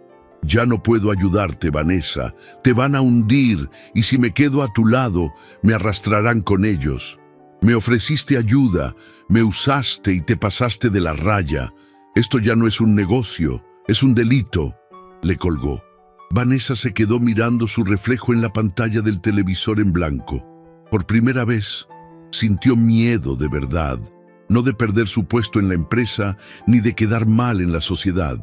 «Ya no puedo ayudarte, Vanessa. Te van a hundir y si me quedo a tu lado, me arrastrarán con ellos. Me ofreciste ayuda, me usaste y te pasaste de la raya. Esto ya no es un negocio, es un delito», le colgó. Vanessa se quedó mirando su reflejo en la pantalla del televisor en blanco. Por primera vez, sintió miedo de verdad, no de perder su puesto en la empresa ni de quedar mal en la sociedad.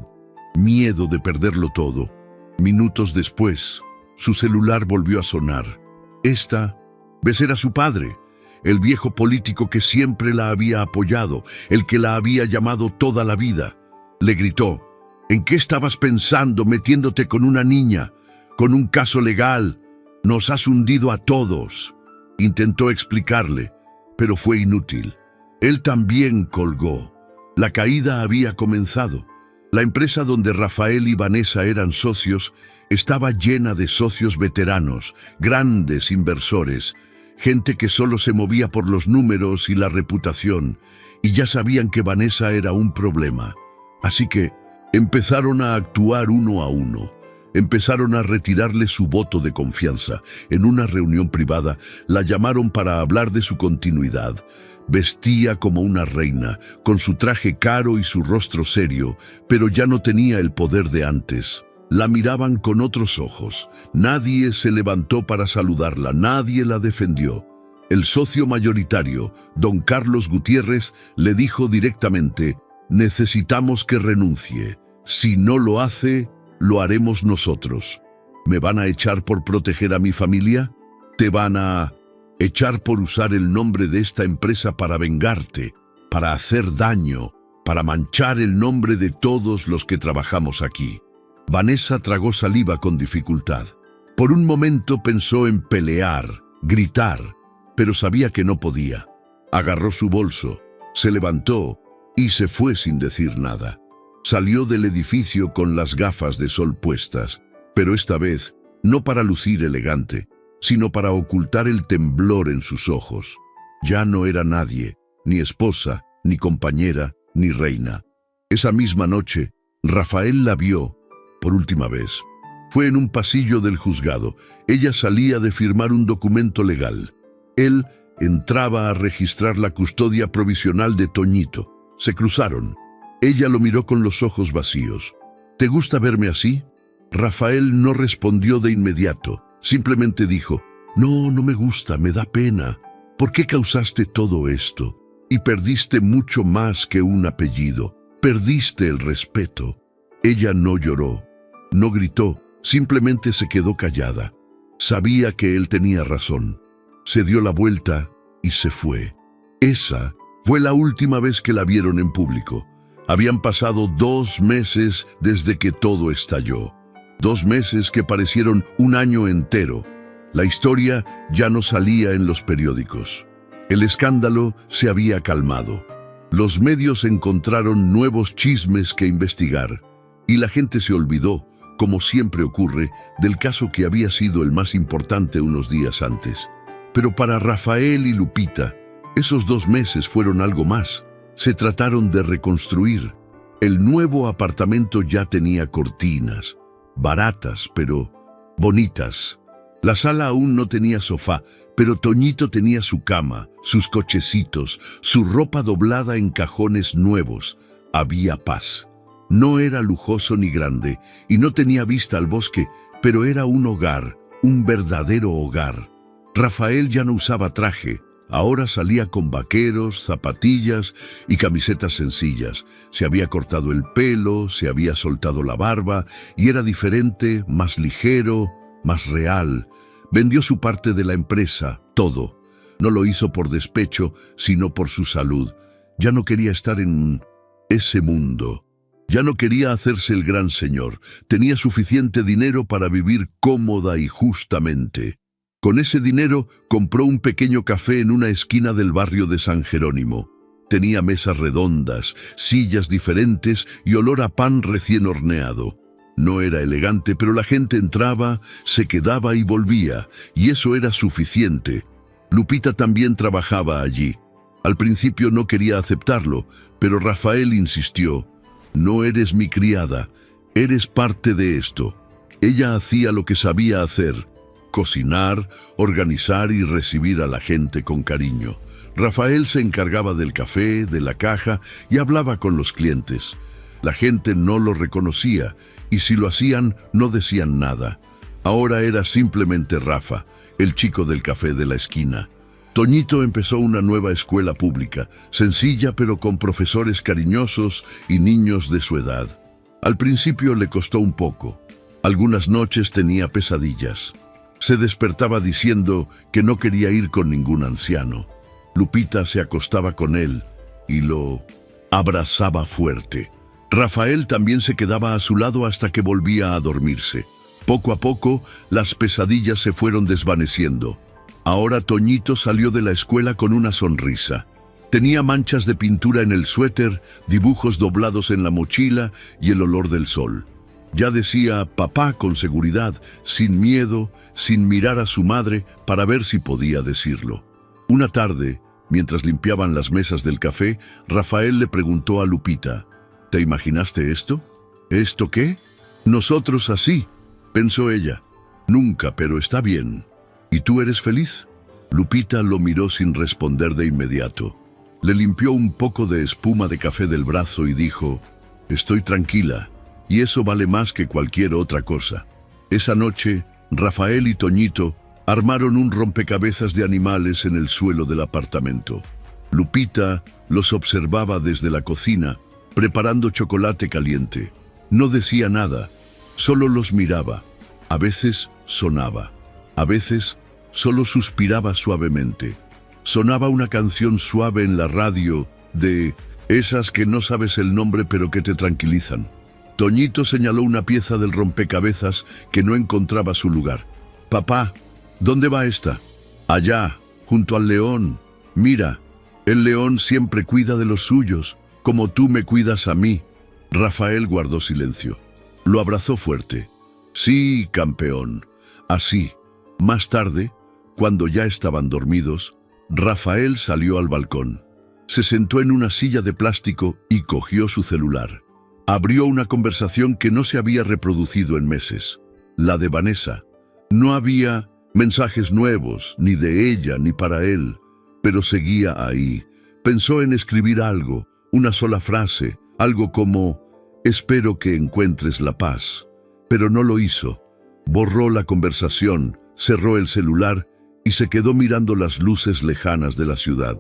Miedo de perderlo todo. Minutos después, su celular volvió a sonar. Era su padre, el viejo político que siempre la había apoyado, el que la había llamado toda la vida. Le gritó: «¿En qué estabas pensando metiéndote con una niña? Con un caso legal. Nos has hundido a todos». Intentó explicarle, pero fue inútil. Él también colgó. La caída había comenzado. La empresa donde Rafael y Vanessa eran socios estaba llena de socios veteranos, grandes inversores, gente que solo se movía por los números y la reputación, y ya sabían que Vanessa era un problema. Así que empezaron a actuar uno a uno. Empezaron a retirarle su voto de confianza. En una reunión privada, la llamaron para hablar de su continuidad. Vestía como una reina, con su traje caro y su rostro serio, pero ya no tenía el poder de antes. La miraban con otros ojos. Nadie se levantó para saludarla, nadie la defendió. El socio mayoritario, don Carlos Gutiérrez, le dijo directamente: «Necesitamos que renuncie. Si no lo hace, lo haremos nosotros». «¿Me van a echar por proteger a mi familia? ¿Te van a echar por usar el nombre de esta empresa para vengarte, para hacer daño, para manchar el nombre de todos los que trabajamos aquí?» Vanessa tragó saliva con dificultad. Por un momento pensó en pelear, gritar, pero sabía que no podía. Agarró su bolso, se levantó y se fue sin decir nada. Salió del edificio con las gafas de sol puestas, pero esta vez no para lucir elegante, sino para ocultar el temblor en sus ojos. Ya no era nadie, ni esposa, ni compañera, ni reina. Esa misma noche, Rafael la vio por última vez. Fue en un pasillo del juzgado. Ella salía de firmar un documento legal. Él entraba a registrar la custodia provisional de Toñito. Se cruzaron. Ella lo miró con los ojos vacíos. ¿Te gusta verme así? Rafael no respondió de inmediato. Simplemente dijo, no me gusta, me da pena. ¿Por qué causaste todo esto? Y perdiste mucho más que un apellido. Perdiste el respeto. Ella no lloró, no gritó, simplemente se quedó callada. Sabía que él tenía razón. Se dio la vuelta y se fue. Esa fue la última vez que la vieron en público. Habían pasado 2 meses desde que todo estalló. 2 meses que parecieron un año entero. La historia ya no salía en los periódicos. El escándalo se había calmado. Los medios encontraron nuevos chismes que investigar. Y la gente se olvidó, como siempre ocurre, del caso que había sido el más importante unos días antes. Pero para Rafael y Lupita, esos 2 meses fueron algo más. Se trataron de reconstruir. El nuevo apartamento ya tenía cortinas, baratas pero bonitas. La sala aún no tenía sofá, pero Toñito tenía su cama, sus cochecitos, su ropa doblada en cajones nuevos. Había paz. No era lujoso ni grande, y no tenía vista al bosque, pero era un hogar, un verdadero hogar. Rafael ya no usaba traje, ahora salía con vaqueros, zapatillas y camisetas sencillas. Se había cortado el pelo, se había soltado la barba, y era diferente, más ligero, más real. Vendió su parte de la empresa, todo. No lo hizo por despecho, sino por su salud. Ya no quería estar en ese mundo. Ya no quería hacerse el gran señor. Tenía suficiente dinero para vivir cómoda y justamente. Con ese dinero compró un pequeño café en una esquina del barrio de San Jerónimo. Tenía mesas redondas, sillas diferentes y olor a pan recién horneado. No era elegante, pero la gente entraba, se quedaba y volvía, y eso era suficiente. Lupita también trabajaba allí. Al principio no quería aceptarlo, pero Rafael insistió. No eres mi criada, eres parte de esto. Ella hacía lo que sabía hacer, cocinar, organizar y recibir a la gente con cariño. Rafael se encargaba del café, de la caja y hablaba con los clientes. La gente no lo reconocía y si lo hacían no decían nada. Ahora era simplemente Rafa, el chico del café de la esquina. Toñito empezó una nueva escuela pública, sencilla pero con profesores cariñosos y niños de su edad. Al principio le costó un poco. Algunas noches tenía pesadillas. Se despertaba diciendo que no quería ir con ningún anciano. Lupita se acostaba con él y lo abrazaba fuerte. Rafael también se quedaba a su lado hasta que volvía a dormirse. Poco a poco, las pesadillas se fueron desvaneciendo. Ahora Toñito salió de la escuela con una sonrisa. Tenía manchas de pintura en el suéter, dibujos doblados en la mochila y el olor del sol. Ya decía papá con seguridad, sin miedo, sin mirar a su madre para ver si podía decirlo. Una tarde, mientras limpiaban las mesas del café, Rafael le preguntó a Lupita, ¿te imaginaste esto? ¿Esto qué? Nosotros así, pensó ella. Nunca, pero está bien. ¿Y tú eres feliz? Lupita lo miró sin responder de inmediato. Le limpió un poco de espuma de café del brazo y dijo, estoy tranquila, y eso vale más que cualquier otra cosa. Esa noche, Rafael y Toñito armaron un rompecabezas de animales en el suelo del apartamento. Lupita los observaba desde la cocina, preparando chocolate caliente. No decía nada, solo los miraba. A veces sonaba, a veces solo suspiraba suavemente. Sonaba una canción suave en la radio de esas que no sabes el nombre pero que te tranquilizan. Toñito señaló una pieza del rompecabezas que no encontraba su lugar. Papá, ¿dónde va esta? Allá, junto al león. Mira, el león siempre cuida de los suyos, como tú me cuidas a mí. Rafael guardó silencio. Lo abrazó fuerte. Sí, campeón. Así. Más tarde, cuando ya estaban dormidos, Rafael salió al balcón. Se sentó en una silla de plástico y cogió su celular. Abrió una conversación que no se había reproducido en meses, la de Vanessa. No había mensajes nuevos, ni de ella ni para él, pero seguía ahí. Pensó en escribir algo, una sola frase, algo como «Espero que encuentres la paz», pero no lo hizo. Borró la conversación, cerró el celular y se quedó mirando las luces lejanas de la ciudad.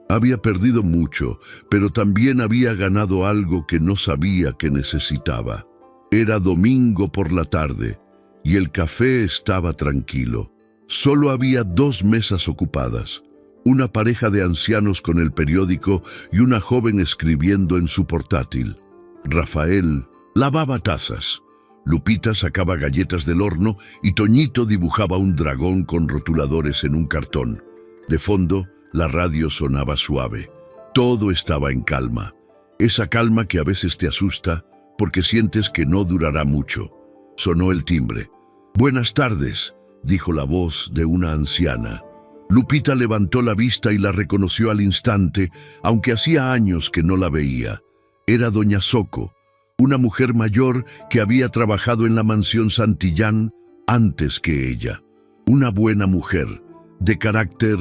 Había perdido mucho, pero también había ganado algo que no sabía que necesitaba. Era domingo por la tarde y el café estaba tranquilo. Solo había 2 mesas ocupadas, una pareja de ancianos con el periódico y una joven escribiendo en su portátil. Rafael lavaba tazas, Lupita sacaba galletas del horno y Toñito dibujaba un dragón con rotuladores en un cartón. De fondo, la radio sonaba suave. Todo estaba en calma. Esa calma que a veces te asusta porque sientes que no durará mucho. Sonó el timbre. «Buenas tardes», dijo la voz de una anciana. Lupita levantó la vista y la reconoció al instante, aunque hacía años que no la veía. Era doña Soco, una mujer mayor que había trabajado en la mansión Santillán antes que ella. Una buena mujer, de carácter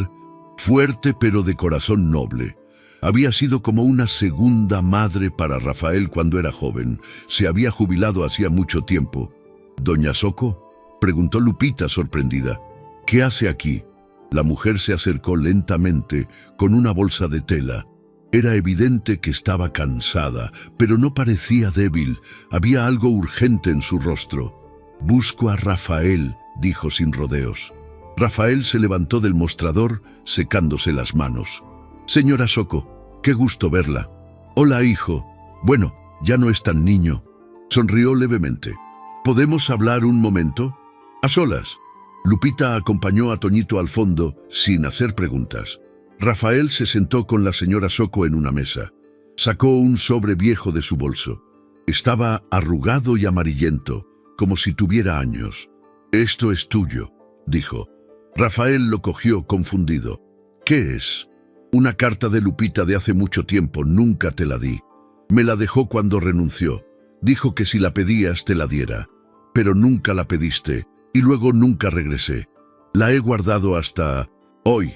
fuerte pero de corazón noble. Había sido como una segunda madre para Rafael cuando era joven. Se había jubilado hacía mucho tiempo. «¿Doña Soco?», preguntó Lupita sorprendida. «¿Qué hace aquí?». La mujer se acercó lentamente con una bolsa de tela. Era evidente que estaba cansada, pero no parecía débil. Había algo urgente en su rostro. «Busco a Rafael», dijo sin rodeos. Rafael se levantó del mostrador, secándose las manos. «Señora Soco, qué gusto verla». «Hola, hijo. Bueno, ya no es tan niño». Sonrió levemente. «¿Podemos hablar un momento?». «A solas». Lupita acompañó a Toñito al fondo, sin hacer preguntas. Rafael se sentó con la señora Soco en una mesa. Sacó un sobre viejo de su bolso. Estaba arrugado y amarillento, como si tuviera años. «Esto es tuyo», dijo. Rafael lo cogió confundido. «¿Qué es?». «Una carta de Lupita de hace mucho tiempo, nunca te la di. Me la dejó cuando renunció. Dijo que si la pedías te la diera. Pero nunca la pediste, y luego nunca regresé. La he guardado hasta hoy».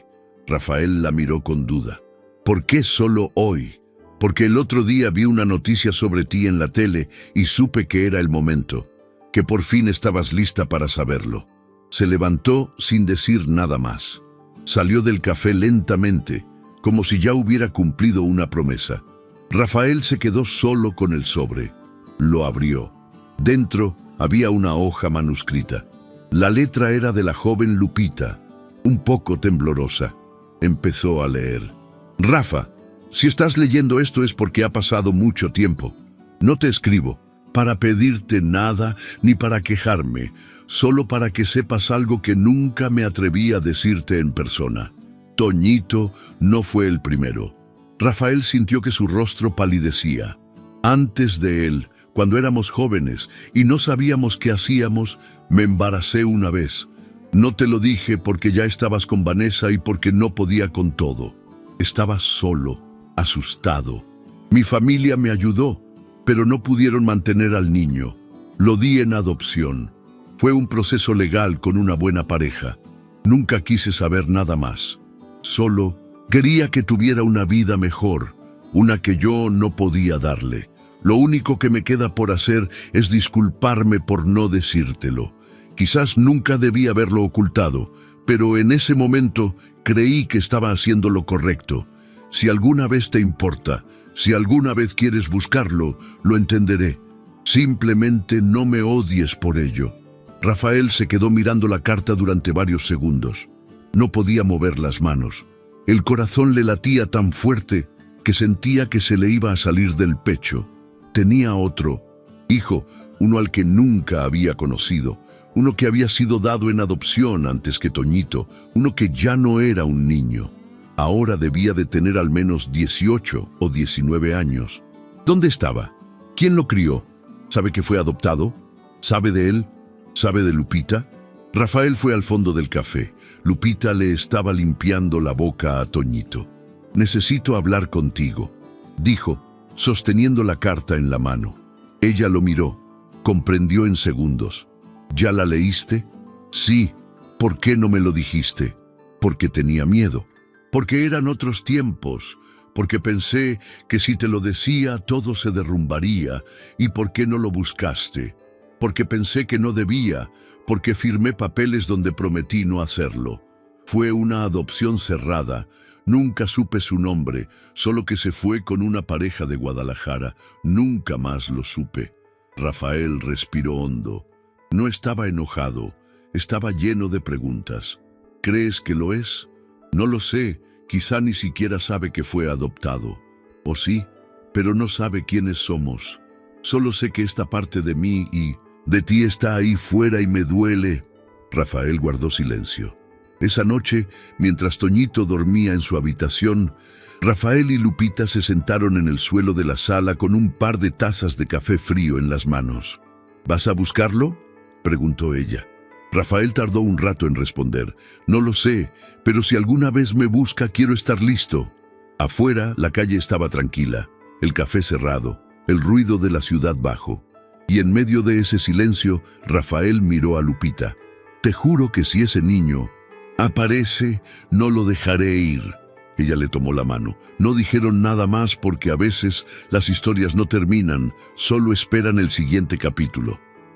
Rafael la miró con duda. «¿Por qué solo hoy?». «Porque el otro día vi una noticia sobre ti en la tele y supe que era el momento, que por fin estabas lista para saberlo». Se levantó sin decir nada más. Salió del café lentamente, como si ya hubiera cumplido una promesa. Rafael se quedó solo con el sobre. Lo abrió. Dentro había una hoja manuscrita. La letra era de la joven Lupita, un poco temblorosa. Empezó a leer. «Rafa, si estás leyendo esto es porque ha pasado mucho tiempo. No te escribo para pedirte nada ni para quejarme, solo para que sepas algo que nunca me atreví a decirte en persona. Toñito no fue el primero». Rafael sintió que su rostro palidecía. «Antes de él, cuando éramos jóvenes y no sabíamos qué hacíamos, me embaracé una vez. No te lo dije porque ya estabas con Vanessa y porque no podía con todo. Estaba solo, asustado. Mi familia me ayudó, pero no pudieron mantener al niño. Lo di en adopción. Fue un proceso legal con una buena pareja. Nunca quise saber nada más. Solo quería que tuviera una vida mejor, una que yo no podía darle. Lo único que me queda por hacer es disculparme por no decírtelo. Quizás nunca debí haberlo ocultado, pero en ese momento creí que estaba haciendo lo correcto. Si alguna vez te importa, si alguna vez quieres buscarlo, lo entenderé. Simplemente no me odies por ello». Rafael se quedó mirando la carta durante varios segundos. No podía mover las manos. El corazón le latía tan fuerte que sentía que se le iba a salir del pecho. Tenía otro hijo, uno al que nunca había conocido, uno que había sido dado en adopción antes que Toñito, uno que ya no era un niño. Ahora debía de tener al menos 18 o 19 años. ¿Dónde estaba? ¿Quién lo crió? ¿Sabe que fue adoptado? ¿Sabe de él? ¿Sabe de Lupita? Rafael fue al fondo del café. Lupita le estaba limpiando la boca a Toñito. Necesito hablar contigo, dijo, sosteniendo la carta en la mano. Ella lo miró, comprendió en segundos. ¿Ya la leíste? Sí. ¿Por qué no me lo dijiste? Porque tenía miedo. Porque eran otros tiempos. Porque pensé que si te lo decía todo se derrumbaría. ¿Y por qué no lo buscaste? Porque pensé que no debía. Porque firmé papeles donde prometí no hacerlo. Fue una adopción cerrada. Nunca supe su nombre, solo que se fue con una pareja de Guadalajara. Nunca más lo supe. Rafael respiró hondo. No estaba enojado, estaba lleno de preguntas. ¿Crees que lo es? No lo sé, quizá ni siquiera sabe que fue adoptado. O sí, pero no sabe quiénes somos. Solo sé que esta parte de mí y de ti está ahí fuera y me duele. Rafael guardó silencio. Esa noche, mientras Toñito dormía en su habitación, Rafael y Lupita se sentaron en el suelo de la sala con un par de tazas de café frío en las manos. ¿Vas a buscarlo?, preguntó ella. Rafael tardó un rato en responder. No lo sé, pero si alguna vez me busca quiero estar listo. Afuera, la calle estaba tranquila, el café cerrado, el ruido de la ciudad bajo. Y en medio de ese silencio, Rafael miró a Lupita. Te juro que si ese niño aparece, no lo dejaré ir. Ella le tomó la mano. No dijeron nada más porque a veces las historias no terminan, solo esperan el siguiente capítulo.